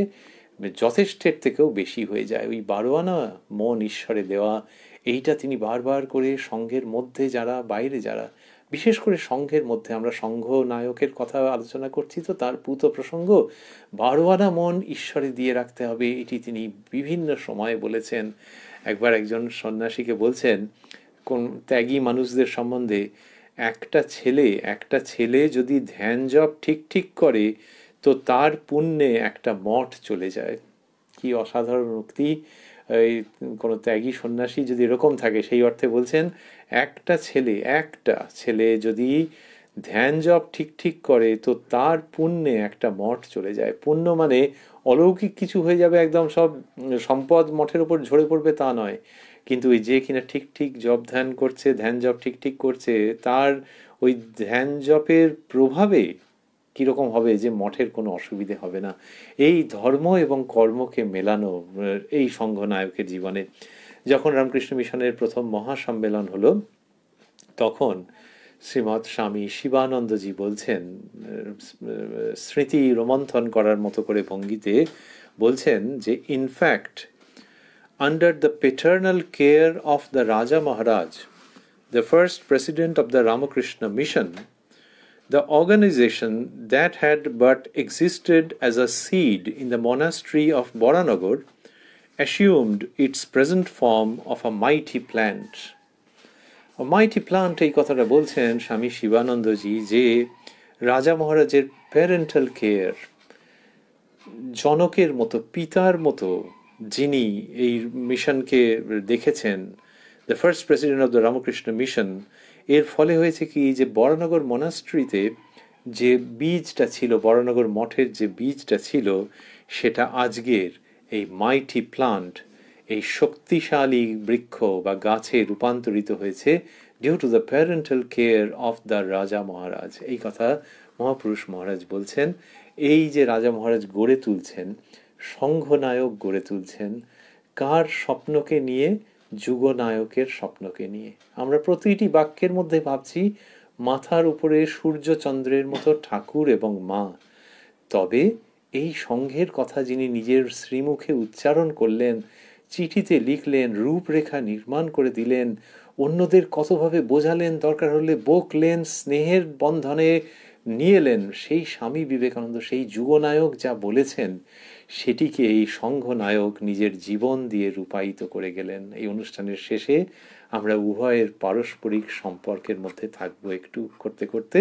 যথেষ্টের থেকেও বেশি হয়ে যায়। ওই 12 আনা মন ঈশ্বরে দেওয়া, এইটা তিনি বারবার করে সংঘের মধ্যে যারা, বাইরে যারা, বিশেষ করে সংঘের মধ্যে, আমরা সংঘ নায়কের কথা আলোচনা করছি তো, তার পূত প্রসঙ্গ, 12 আনা মন ঈশ্বরে দিয়ে রাখতে হবে, এটি তিনি বিভিন্ন সময়ে বলেছেন। একবার একজন সন্ন্যাসীকে বলছেন, কোন ত্যাগী মানুষদের সম্বন্ধে, একটা ছেলে যদি ধ্যান জপ ঠিক ঠিক করে, তো তার পুণ্যে একটা মঠ চলে যায়। কি অসাধারণ উক্তি! এই কোনো ত্যাগী সন্ন্যাসী যদি এরকম থাকে, সেই অর্থে বলছেন একটা ছেলে যদি ধ্যান জপ ঠিক ঠিক করে, তো তার পুণ্যে একটা মঠ চলে যায়। পুণ্য মানে অলৌকিক কিছু হয়ে যাবে, একদম সব সম্পদ মঠের উপর ঝরে পড়বে, তা নয়। কিন্তু ওই যে কিনা ঠিক ঠিক জপ ধ্যান করছে, ধ্যান জপ ঠিক ঠিক করছে, তার ওই ধ্যান জপের প্রভাবে কীরকম হবে, যে মঠের কোনো অসুবিধে হবে না। এই ধর্ম এবং কর্মকে মেলানো এই সংঘনায়কের জীবনে। যখন রামকৃষ্ণ মিশনের প্রথম মহাসম্মেলন হলো, তখন শ্রীমৎ স্বামী শিবানন্দজি বলছেন, স্মৃতি রোমন্থন করার মতো করে ভঙ্গিতে বলছেন যে, in fact under the paternal care of the Raja Maharaj, the first president of the Ramakrishna Mission, the organization that had but existed as a seed in the monastery of Boranagar assumed its present form of a mighty plant. A mighty plant, এই কথাটা বলছেন স্বামী শিবানন্দজি, যে রাজা মহারাজের parental care, জনকের মতো, পিতার মতো যিনি এই মিশনকে দেখেছেন, the first president of the Ramakrishna mission, এর ফলে হয়েছে কি, যে বরানগর মনাস্ট্রিতে যে বীজটা ছিল, বরানগর মঠের যে বীজটা ছিল, সেটা আজকের এই মাইটি প্লান্ট, এই শক্তিশালী বৃক্ষ বা গাছে রূপান্তরিত হয়েছে, due to the parental care of the raja maharaj. এই কথা মহাপুরুষ মহারাজ বলছেন। এই যে রাজা মহারাজ গড়ে তুলছেন, সংঘনায়ক গড়ে তুলছেন, কার স্বপ্নকে নিয়ে? যুগনায়কের স্বপ্নকে নিয়ে। আমরা প্রতিটি বাক্যের মধ্যে ভাবছি মাথার উপরে সূর্যচন্দ্রের মতো ঠাকুর এবং মা। তবে এই সংঘের কথা যিনি নিজের শ্রীমুখে উচ্চারণ করলেন, চিঠিতে লিখলেন, রূপরেখা নির্মাণ করে দিলেন, অন্যদের কতভাবে বোঝালেন, দরকার হলে বকলেন, স্নেহের বন্ধনে নিয়ে এলেন, সেই স্বামী বিবেকানন্দ, সেই যুগনায়ক যা বলেছেন সেটিকে এই সংঘনায়ক নিজের জীবন দিয়ে রূপায়িত করে গেলেন। এই অনুষ্ঠানের শেষে আমরা উভয়ের পারস্পরিক সম্পর্কের মধ্যে থাকবো একটু করতে করতে।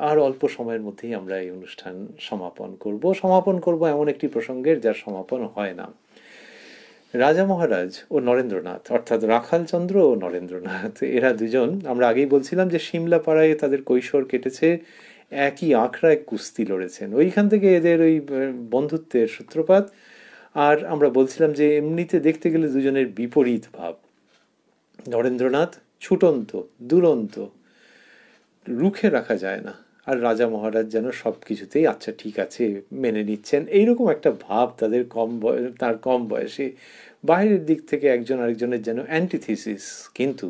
আর অল্প সময়ের মধ্যেই আমরা এই অনুষ্ঠান সমাপন করব এমন একটি প্রসঙ্গের যার সমাপন হয় না। রাজা মহারাজ ও নরেন্দ্রনাথ, অর্থাৎ রাখালচন্দ্র ও নরেন্দ্রনাথ, এরা দুজন, আমরা আগেই বলছিলাম যে সিমলা পাড়ায় তাদের কৈশোর কেটেছে, একই আখড়ায় কুস্তি লড়েছেন, ওইখান থেকে এদের ওই বন্ধুত্বের সূত্রপাত। আর আমরা বলছিলাম যে এমনিতে দেখতে গেলে দুজনের বিপরীত ভাব। নরেন্দ্রনাথ ছুটন্ত, দুরন্ত, রুখে রাখা যায় না, আর রাজা মহারাজ যেন সব কিছুতেই আচ্ছা ঠিক আছে মেনে নিচ্ছেন, এইরকম একটা ভাব তাদের তার কম বয়সে। বাইরের দিক থেকে একজন আরেকজনের যেন অ্যান্টিথিসিস। কিন্তু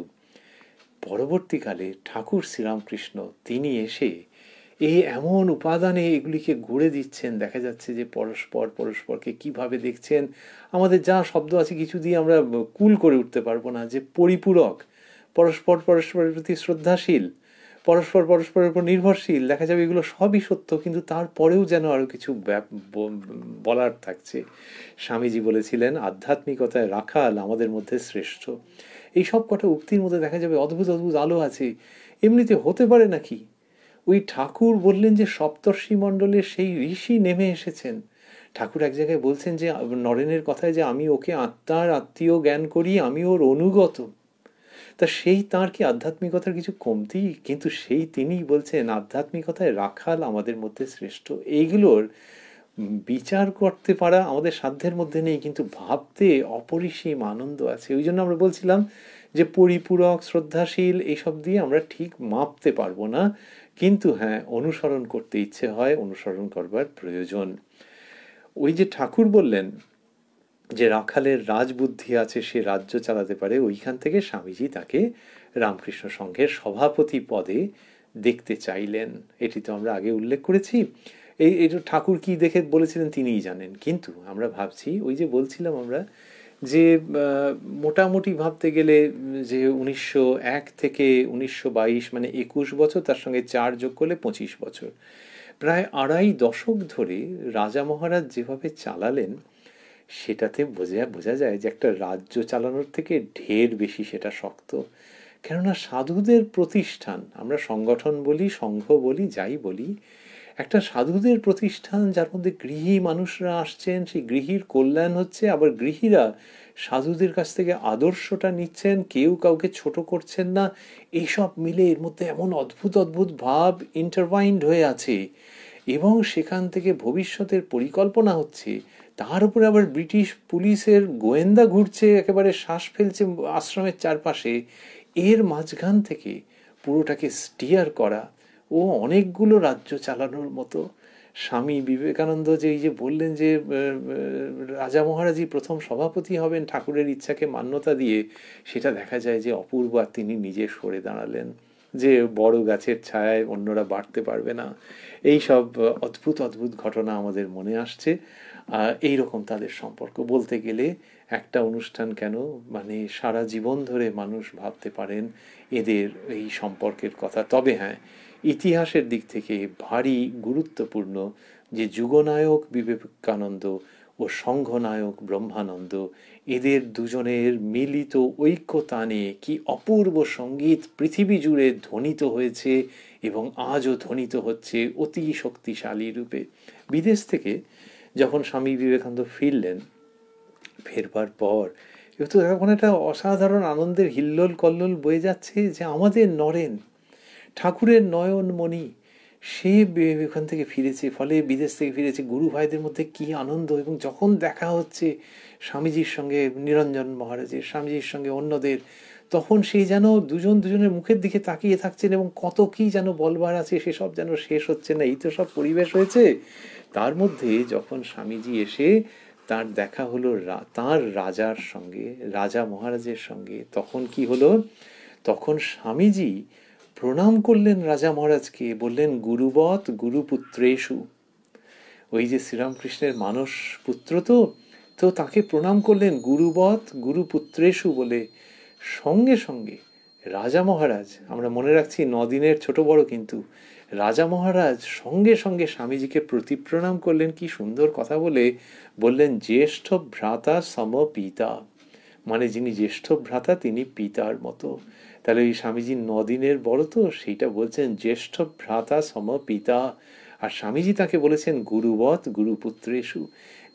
পরবর্তীকালে ঠাকুর শ্রীরামকৃষ্ণ তিনি এসে এই এমন উপাদানে এগুলিকে গড়ে দিচ্ছেন, দেখা যাচ্ছে যে পরস্পরকে কিভাবে দেখছেন। আমাদের যা শব্দ আছে কিছু দিয়ে আমরা কুল করে উঠতে পারবো না, যে পরিপূরক, পরস্পরের প্রতি শ্রদ্ধাশীল, পরস্পরের উপর নির্ভরশীল, দেখা যাবে এগুলো সবই সত্য, কিন্তু তারপরেও যেন আরো কিছু বলার থাকছে। স্বামীজি বলেছিলেন আধ্যাত্মিকতায় রাখাল আমাদের মধ্যে শ্রেষ্ঠ। এই সব কটা উক্তির মধ্যে দেখা যাবে অদ্ভুত অদ্ভুত আলো আছে। এমনিতে হতে পারে নাকি? ওই ঠাকুর বললেন যে সপ্তর্ষি মণ্ডলের সেই ঋষি নেমে এসেছেন। ঠাকুর এক জায়গায় বলছেন যে নরেনের কথায় যে আমি ওকে আত্মার আত্মীয় জ্ঞান করি, আমি ওর অনুগত। তা সেই তাঁর কি আধ্যাত্মিকতার কিছু কমতি? কিন্তু সেই তিনিই বলছেন আধ্যাত্মিকতায় রাখাল আমাদের মধ্যে শ্রেষ্ঠ। এইগুলোর বিচার করতে পারা আমাদের সাধ্যের মধ্যে নেই, কিন্তু ভাবতে অপরিসীম আনন্দ আছে। ওই জন্য আমরা বলছিলাম যে পরিপূরক, শ্রদ্ধাশীল এইসব দিয়ে আমরা ঠিক মাপতে পারবো না, কিন্তু হ্যাঁ অনুসরণ করতে ইচ্ছে হয়, অনুসরণ করবার প্রয়োজন। ওই যে ঠাকুর বললেন যে রাখালের রাজবুদ্ধি আছে, সে রাজ্য চালাতে পারে, ওইখান থেকে স্বামীজি তাকে রামকৃষ্ণ সংঘের সভাপতি পদে দেখতে চাইলেন। এটি তো আমরা আগে উল্লেখ করেছি। এই ঠাকুর কি দেখে বলেছিলেন তিনিই জানেন, কিন্তু আমরা ভাবছি ওই যে বলছিলাম আমরা যে মোটামুটি ভাবতে গেলে যে 1901 থেকে 1922 মানে 21 বছর, তার সঙ্গে 4 যোগ করলে 25 বছর, প্রায় আড়াই দশক ধরে রাজা মহারাজ যেভাবে চালালেন সেটাতে বোঝা যায় যে একটা রাজ্য চালানোর থেকে ঢের বেশি সেটা শক্ত। কেননা সাধুদের প্রতিষ্ঠান, আমরা সংগঠন বলি, সংঘ বলি, যাই বলি, একটা সাধুদের প্রতিষ্ঠান যার মধ্যে গৃহী মানুষরা আসছেন, সেই গৃহীর কল্যাণ হচ্ছে, আবার গৃহীরা সাধুদের কাছ থেকে আদর্শটা নিচ্ছেন, কেউ কাউকে ছোট করছেন না, এইসব মিলে এর মধ্যে এমন অদ্ভুত অদ্ভুত ভাব ইন্টারভাইন্ড হয়ে আছে, এবং সেখান থেকে ভবিষ্যতের পরিকল্পনা হচ্ছে। তার উপরে আবার ব্রিটিশ পুলিশের গোয়েন্দা ঘুরছে, একেবারে শ্বাস ফেলছে আশ্রমের চারপাশে। এর মাঝখান থেকে পুরোটাকে স্টিয়ার করা ও অনেকগুলো রাজ্য চালানোর মতো। স্বামী বিবেকানন্দ যে এই যে বললেন যে রাজা মহারাজই প্রথম সভাপতি হবেন ঠাকুরের ইচ্ছাকে মান্যতা দিয়ে, সেটা দেখা যায় যে অপূর্ব আর তিনি নিজে সরে দাঁড়ালেন, যে বড় গাছের ছায়ায় অন্যরা বাড়তে পারবে না। এই সব অদ্ভুত অদ্ভুত ঘটনা আমাদের মনে আসছে। এইরকম তাদের সম্পর্ক বলতে গেলে একটা অনুষ্ঠান কেন, মানে সারা জীবন ধরে মানুষ ভাবতে পারেন এদের এই সম্পর্কের কথা। তবে হ্যাঁ, ইতিহাসের দিক থেকে ভারী গুরুত্বপূর্ণ যে যুগনায়ক বিবেকানন্দ ও সংঘনায়ক ব্রহ্মানন্দ, এদের দুজনের মিলিত ঐক্যতানে কি অপূর্ব সঙ্গীত পৃথিবী জুড়ে ধ্বনিত হয়েছে এবং আজও ধ্বনিত হচ্ছে অতি শক্তিশালী রূপে। বিদেশ থেকে যখন স্বামী বিবেকানন্দ ফিরলেন, ফেরবার পর তো এখন একটা অসাধারণ আনন্দের হিল্লোল কল্লোল বয়ে যাচ্ছে যে আমাদের নরেন, ঠাকুরের নয়নমণি, সে ওখান থেকে ফিরেছে, ফলে বিদেশ থেকে ফিরেছে। গুরু ভাইদের মধ্যে কি আনন্দ, এবং যখন দেখা হচ্ছে স্বামীজির সঙ্গে নিরঞ্জন মহারাজের, স্বামীজির সঙ্গে অন্যদের, তখন সেই যেন দুজনের মুখের দিকে তাকিয়ে থাকছেন, এবং কত কি যেন বলবার আছে সেসব যেন শেষ হচ্ছে না। এই তো সব পরিবেশ হয়েছে। তার মধ্যে যখন স্বামীজি এসে তার দেখা হলো তার রাজার সঙ্গে, রাজা মহারাজের সঙ্গে, তখন কি হলো, তখন স্বামীজি প্রণাম করলেন রাজা মহারাজকে, বললেন গুরুবৎ গুরুপুত্রেষু। ওই যে শ্রীরামকৃষ্ণের মানস পুত্র, তো তো তাকে প্রণাম করলেন গুরুবৎ গুরুপুত্রেষু বলে। সঙ্গে সঙ্গে রাজা মহারাজ, আমরা মনে রাখছি 9 দিনের ছোট বড়, কিন্তু রাজা মহারাজ সঙ্গে সঙ্গে স্বামীজিকে প্রতি প্রণাম করলেন। কি সুন্দর কথা বলে বললেন, জ্যেষ্ঠ ভ্রাতা সম পিতা, মানে যিনি জ্যেষ্ঠ ভ্রাতা তিনি পিতার মতো। তাহলে ওই স্বামীজি 9 দিনের বড়, তো সেইটা বলছেন জ্যেষ্ঠ ভ্রাতা সম পিতা। আর স্বামীজি তাকে বলেছেন গুরুবৎ গুরুপুত্রেষু।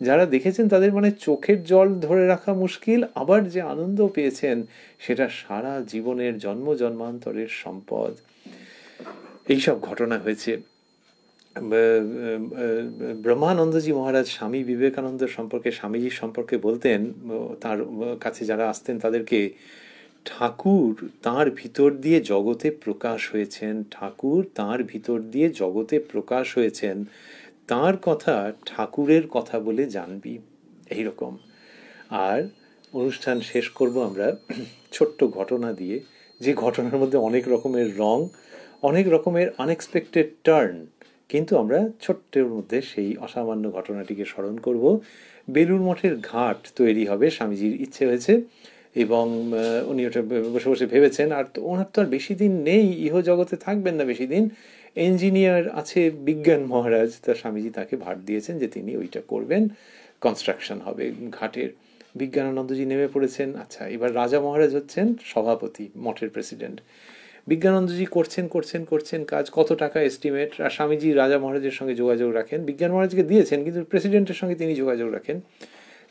যারা দেখেছেন তাদের মানে চোখের জল ধরে রাখা মুশকিল, আবার যে আনন্দ পেয়েছেন সেটা সারা জীবনের জন্ম জন্মান্তরের সম্পদ। এইসব ঘটনা হয়েছে। ব্রহ্মানন্দজি মহারাজ স্বামী বিবেকানন্দ সম্পর্কে, স্বামীজির সম্পর্কে বলতেন, তার কাছে যারা আসতেন তাদেরকে, ঠাকুর তাঁর ভিতর দিয়ে জগতে প্রকাশ হয়েছেন, ঠাকুর তাঁর ভিতর দিয়ে জগতে প্রকাশ হয়েছেন, তাঁর কথা ঠাকুরের কথা বলে জানবি, এইরকম। আর অনুষ্ঠান শেষ করব আমরা ছোট্ট ঘটনা দিয়ে, যে ঘটনার মধ্যে অনেক রকমের রং, অনেক রকমের আনএক্সপেক্টেড টার্ন, কিন্তু আমরা ছোট্টের মধ্যে সেই অসামান্য ঘটনাটিকে স্মরণ করব। বেলুড় মঠের ঘাট তৈরি হবে, স্বামীজির ইচ্ছে হয়েছে, এবং উনি ওটা বসে বসে ভেবেছেন। আর তো ওনার তো আর বেশি দিন নেই, ইহ জগতে থাকবেন না বেশি দিন। ইঞ্জিনিয়ার আছে বিজ্ঞান মহারাজ, তার স্বামীজি তাকে ভার দিয়েছেন যে তিনি ওইটা করবেন, কনস্ট্রাকশন হবে ঘাটের। বিজ্ঞানানন্দজি নেমে পড়েছেন। আচ্ছা, এবার রাজা মহারাজ হচ্ছেন সভাপতি, মঠের প্রেসিডেন্ট। বিজ্ঞানানন্দজি করছেন করছেন করছেন কাজ, কত টাকা এস্টিমেট, আর স্বামীজি রাজা মহারাজের সঙ্গে যোগাযোগ রাখেন। বিজ্ঞান মহারাজকে দিয়েছেন, কিন্তু প্রেসিডেন্টের সঙ্গে তিনি যোগাযোগ রাখেন।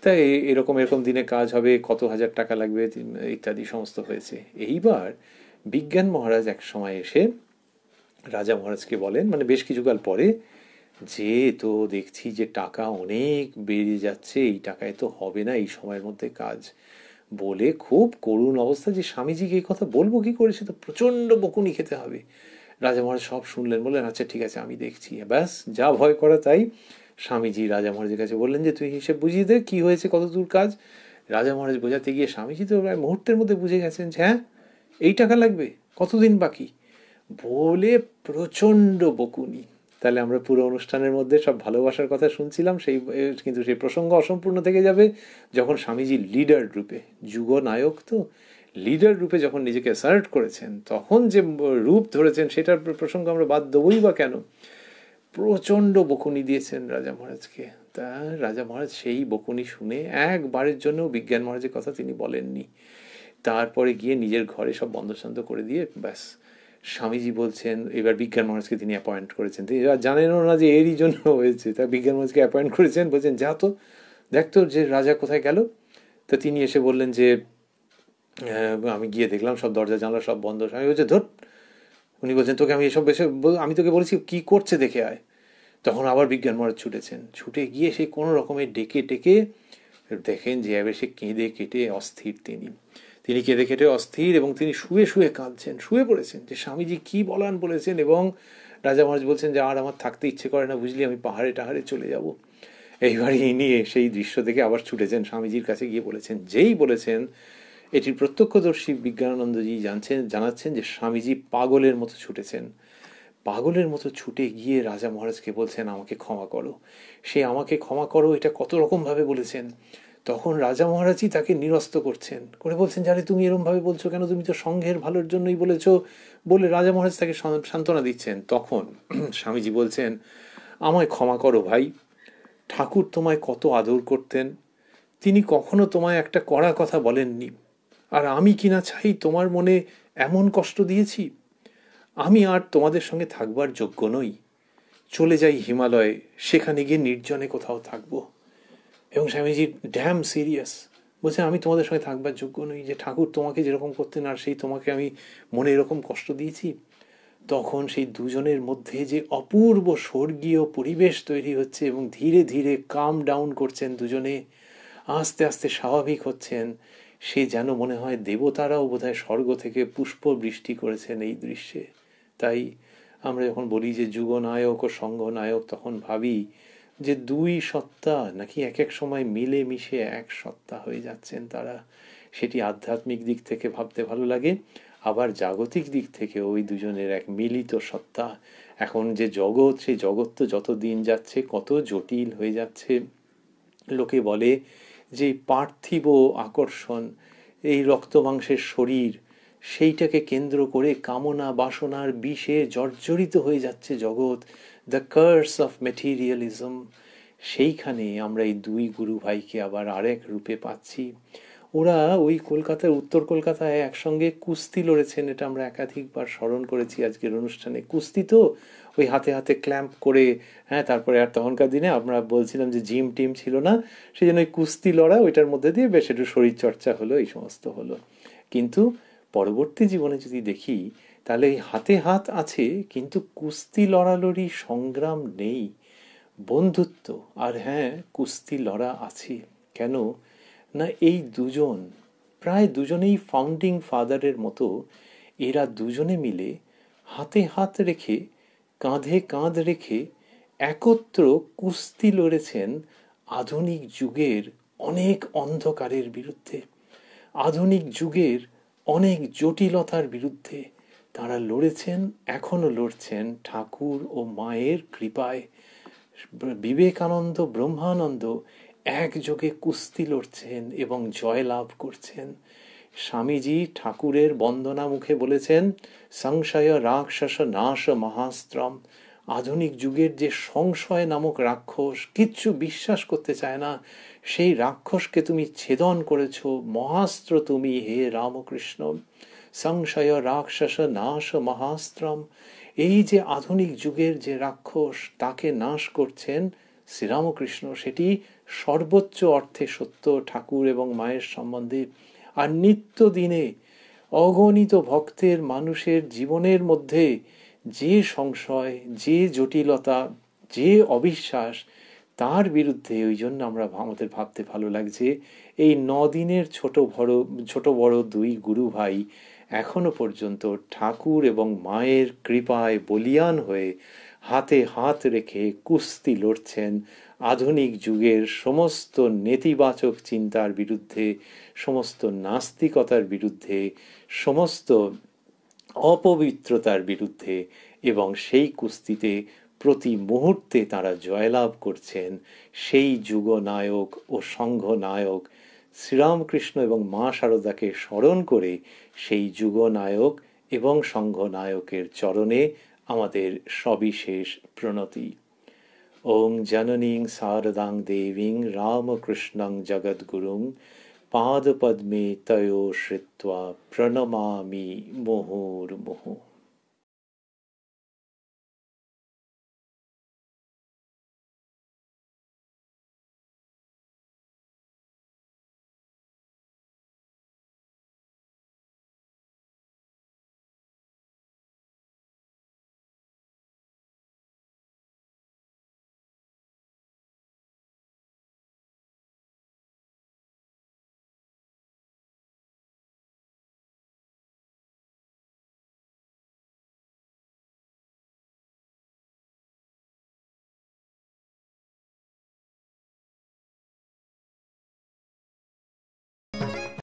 তাই এরকম এরকম দিনে কাজ হবে, কত হাজার টাকা লাগবে ইত্যাদি সমস্ত হয়েছে। এইবার বিজ্ঞান মহারাজ এক সময় এসে রাজা মহারাজকে বলেন, মানে বেশ কিছুকাল পরে, যে তো দেখছি যে টাকা অনেক বেড়ে যাচ্ছে, এই টাকায় তো হবে না এই সময়ের মধ্যে কাজ, বলে খুব করুণ অবস্থা, যে স্বামীজিকে এই কথা বলবো কি করে, সে তো প্রচণ্ড বকুনি খেতে হবে। রাজা মহারাজ সব শুনলেন, বললেন আচ্ছা ঠিক আছে আমি দেখছি। ব্যাস, যা ভয় করা তাই। স্বামীজি রাজা মহারাজের কাছে বললেন যে তুই হিসেব বুঝিয়ে দে কি হয়েছে, কত দূর কাজ। রাজা মহারাজ বোঝাতে গিয়ে স্বামীজি তো প্রায় মুহূর্তের মধ্যে বুঝে গেছেন যে হ্যাঁ এই টাকা লাগবে, কতদিন বাকি, বলে প্রচণ্ড বকুনি। তাহলে আমরা পুরো অনুষ্ঠানের মধ্যে সব ভালোবাসার কথা শুনছিলাম, সেই কিন্তু সেই প্রসঙ্গ অসম্পূর্ণ থেকে যাবে যখন স্বামীজি লিডার রূপে, যুগনায়ক তো, লিডার রূপে যখন নিজেকে অ্যাসার্ট করেছেন, তখন যে রূপ ধরেছেন সেটার প্রসঙ্গ আমরা বাদ দেবই বা কেন। প্রচণ্ড বকুনি দিয়েছেন রাজা মহারাজকে। তা রাজা মহারাজ সেই বকুনি শুনে একবারের জন্য বিজ্ঞান মহারাজের কথা তিনি বলেননি। তারপরে গিয়ে নিজের ঘরে সব বন্ধ সন্ধ করে দিয়ে ব্যাস। স্বামীজি বলছেন, এবার বিজ্ঞান মহারাজকে তিনি অ্যাপয়েন্ট করেছেন, এবার জানেনও না যে এরই জন্য হয়েছে, তা বিজ্ঞান মহারাজকে অ্যাপয়েন্ট করেছেন, বলছেন যা তো দেখতো যে রাজা কোথায় গেল। তা তিনি এসে বললেন যে আমি গিয়ে দেখলাম সব দরজা জানলা সব বন্ধ। আমি বলছি ধর, উনি বলছেন তোকে আমি এসব বেশি, আমি তোকে বলেছি কি করছে দেখে আয়। তখন আবার বিজ্ঞান মহারাজ ছুটেছেন, ছুটে গিয়ে সেই কোনো রকমের ডেকে টেকে দেখেন যে এবার সে কেঁদে কেটে অস্থির, তিনি কেঁদে কেটে অস্থির, এবং তিনি শুয়ে শুয়ে কাঁদছেন, শুয়ে পড়েছেন যে স্বামীজি কি বলান বলেছেন। এবং রাজা মহারাজ বলছেন যে আর আমার থাকতে ইচ্ছে করে না বুঝলি, আমি পাহাড়ে টাহাড়ে চলে যাব। এইবার ইনি সেই দৃশ্য দেখে আবার ছুটেছেন স্বামীজির কাছে, গিয়ে বলেছেন, যেই বলেছেন এটির প্রত্যক্ষদর্শী বিজ্ঞানানন্দজি জানাচ্ছেন যে স্বামীজি পাগলের মতো ছুটেছেন, পাগলের মতো ছুটে গিয়ে রাজা মহারাজকে বলছেন আমাকে ক্ষমা করো। সে আমাকে ক্ষমা করো এটা কত রকমভাবে বলেছেন। তখন রাজা মহারাজই তাকে নিরস্ত করছেন, করে বলছেন জানে তুমি এরমভাবে বলছো কেন, তুমি তো সংঘের ভালোর জন্যই বলেছো, বলে রাজা মহারাজ তাকে সান্ত্বনা দিচ্ছেন। তখন স্বামীজি বলছেন আমায় ক্ষমা করো ভাই, ঠাকুর তোমায় কত আদর করতেন, তিনি কখনো তোমায় একটা কড়া কথা বলেননি, আর আমি কিনা চাই তোমার মনে এমন কষ্ট দিয়েছি, আমি আর তোমাদের সঙ্গে থাকবার যোগ্য নই, চলে যাই হিমালয়ে, সেখানে গিয়ে নির্জনে কোথাও থাকবো। এবং স্বামীজি ড্যাম সিরিয়াস, বলছে আমি তোমাদের সঙ্গে থাকবার যোগ্য নই, যে ঠাকুর তোমাকে যেরকম করতেন আর সেই তোমাকে আমি মনে এরকম কষ্ট দিয়েছি। তখন সেই দুজনের মধ্যে যে অপূর্ব স্বর্গীয় পরিবেশ তৈরি হচ্ছে, এবং ধীরে ধীরে কাম ডাউন করছেন দুজনে, আস্তে আস্তে স্বাভাবিক হচ্ছেন, সে যেন মনে হয় দেবতারাও বোধহয় স্বর্গ থেকে পুষ্প বৃষ্টি করেছেন এই দৃশ্যে। তাই আমরা যখন বলি যে যুগনায়ক ও সঙ্ঘনায়ক, তখন ভাবি যে দুই সত্তা নাকি এক এক সময় মিলে মিশে এক সত্তা হয়ে যাচ্ছেন তারা। সেটি আধ্যাত্মিক দিক থেকে ভাবতে ভালো লাগে। আবার জাগতিক দিক থেকে ওই দুজনের এক মিলিত সত্তা। এখন যে জগৎ, সেই জগৎ তো যত দিন যাচ্ছে কত জটিল হয়ে যাচ্ছে। লোকে বলে যে পার্থিব আকর্ষণ, এই রক্ত মাংসের শরীর, সেইটাকে কেন্দ্র করে কামনা বাসনার বিষে জর্জরিত হয়ে যাচ্ছে জগৎ, দ্য কার্স অফ মেটেরিয়ালিজম। সেইখানে আমরা এই দুই গুরু ভাইকে আবার আরেক রূপে পাচ্ছি। ওরা ওই কলকাতার, উত্তর কলকাতায় একসঙ্গে কুস্তি লড়েছেন, এটা আমরা একাধিকবার স্মরণ করেছি আজকের অনুষ্ঠানে। কুস্তি তো ওই হাতে হাতে ক্ল্যাম্প করে, হ্যাঁ, তারপরে আর তখনকার দিনে আমরা বলছিলাম যে জিম টিম ছিল না, সেই জন্য ওই কুস্তি লড়া, ওইটার মধ্যে দিয়ে বেশ একটু শরীর চর্চা হলো, এই সমস্ত হলো। কিন্তু পরবর্তী জীবনে যদি দেখি, তাহলে এই হাতে হাত আছে কিন্তু কুস্তি লড়ালড়ি সংগ্রাম নেই, বন্ধুত্ব আর হ্যাঁ কুস্তি লড়া আছে। কেন না, এই দুজন প্রায় দুজনেই ফাউন্ডিং ফাদারের মতো, এরা দুজনে মিলে হাতে হাত রেখে, কাঁধে কাঁধ রেখে একত্র কুস্তি লড়েছেন আধুনিক যুগের অনেক অন্ধকারের বিরুদ্ধে, আধুনিক যুগের অনেক জটিলতার বিরুদ্ধে। তারা লড়েছেন, এখনো লড়ছেন ঠাকুর ও মায়ের কৃপায়। বিবেকানন্দ, ব্রহ্মানন্দ একযোগে কুস্তি লড়ছেন এবং জয়লাভ করছেন। স্বামীজি ঠাকুরের বন্দনা মুখে বলেছেন, সংশয় রাক্ষস নাশ মহাস্ত্রম। আধুনিক যুগের যে সংশয় নামক রাক্ষস কিচ্ছু বিশ্বাস করতে চায় না, সেই রাক্ষসকে তুমি ছেদন করেছ, মহাস্ত্র তুমি হে রামকৃষ্ণ। সংশয় রাক্ষস নাশ মহাস্ত্রম। এই যে আধুনিক যুগের যে রাক্ষস, তাকে নাশ করছেন শ্রীরামকৃষ্ণ। সেটি সর্বোচ্চ অর্থে সত্য ঠাকুর এবং মায়ের সম্বন্ধে। আর নিত্য দিনে অগণিত ভক্তের, মানুষের জীবনের মধ্যে যে সংশয়, যে জটিলতা, যে অবিশ্বাস, তার বিরুদ্ধে ওই জন্য আমরা, আমাদের ভাবতে ভালো লাগছে, এই 9 দিনের ছোট বড় দুই গুরু ভাই এখনো পর্যন্ত ঠাকুর এবং মায়ের কৃপায় বলীয়ান হয়ে হাতে হাত রেখে কুস্তি লড়ছেন আধুনিক যুগের সমস্ত নেতিবাচক চিন্তার বিরুদ্ধে, সমস্ত নাস্তিকতার বিরুদ্ধে, সমস্ত অপবিত্রতার বিরুদ্ধে। এবং সেই কুস্তিতে প্রতি মুহূর্তে তারা জয়লাভ করছেন সেই যুগনায়ক ও সংঘনায়ক শ্রীরামকৃষ্ণ এবং মা শারদাকে স্মরণ করে সেই যুগনায়ক এবং সংঘনায়কের চরণে আমাদের সবিশেষ প্রণতি। ওং জননীং শারদাং দেবীং রামকৃষ্ণং জগদ্গুরুং পাদপদ্মে তয়োশ্রিত্বা প্রণমামি মুহুর্মুহুঃ।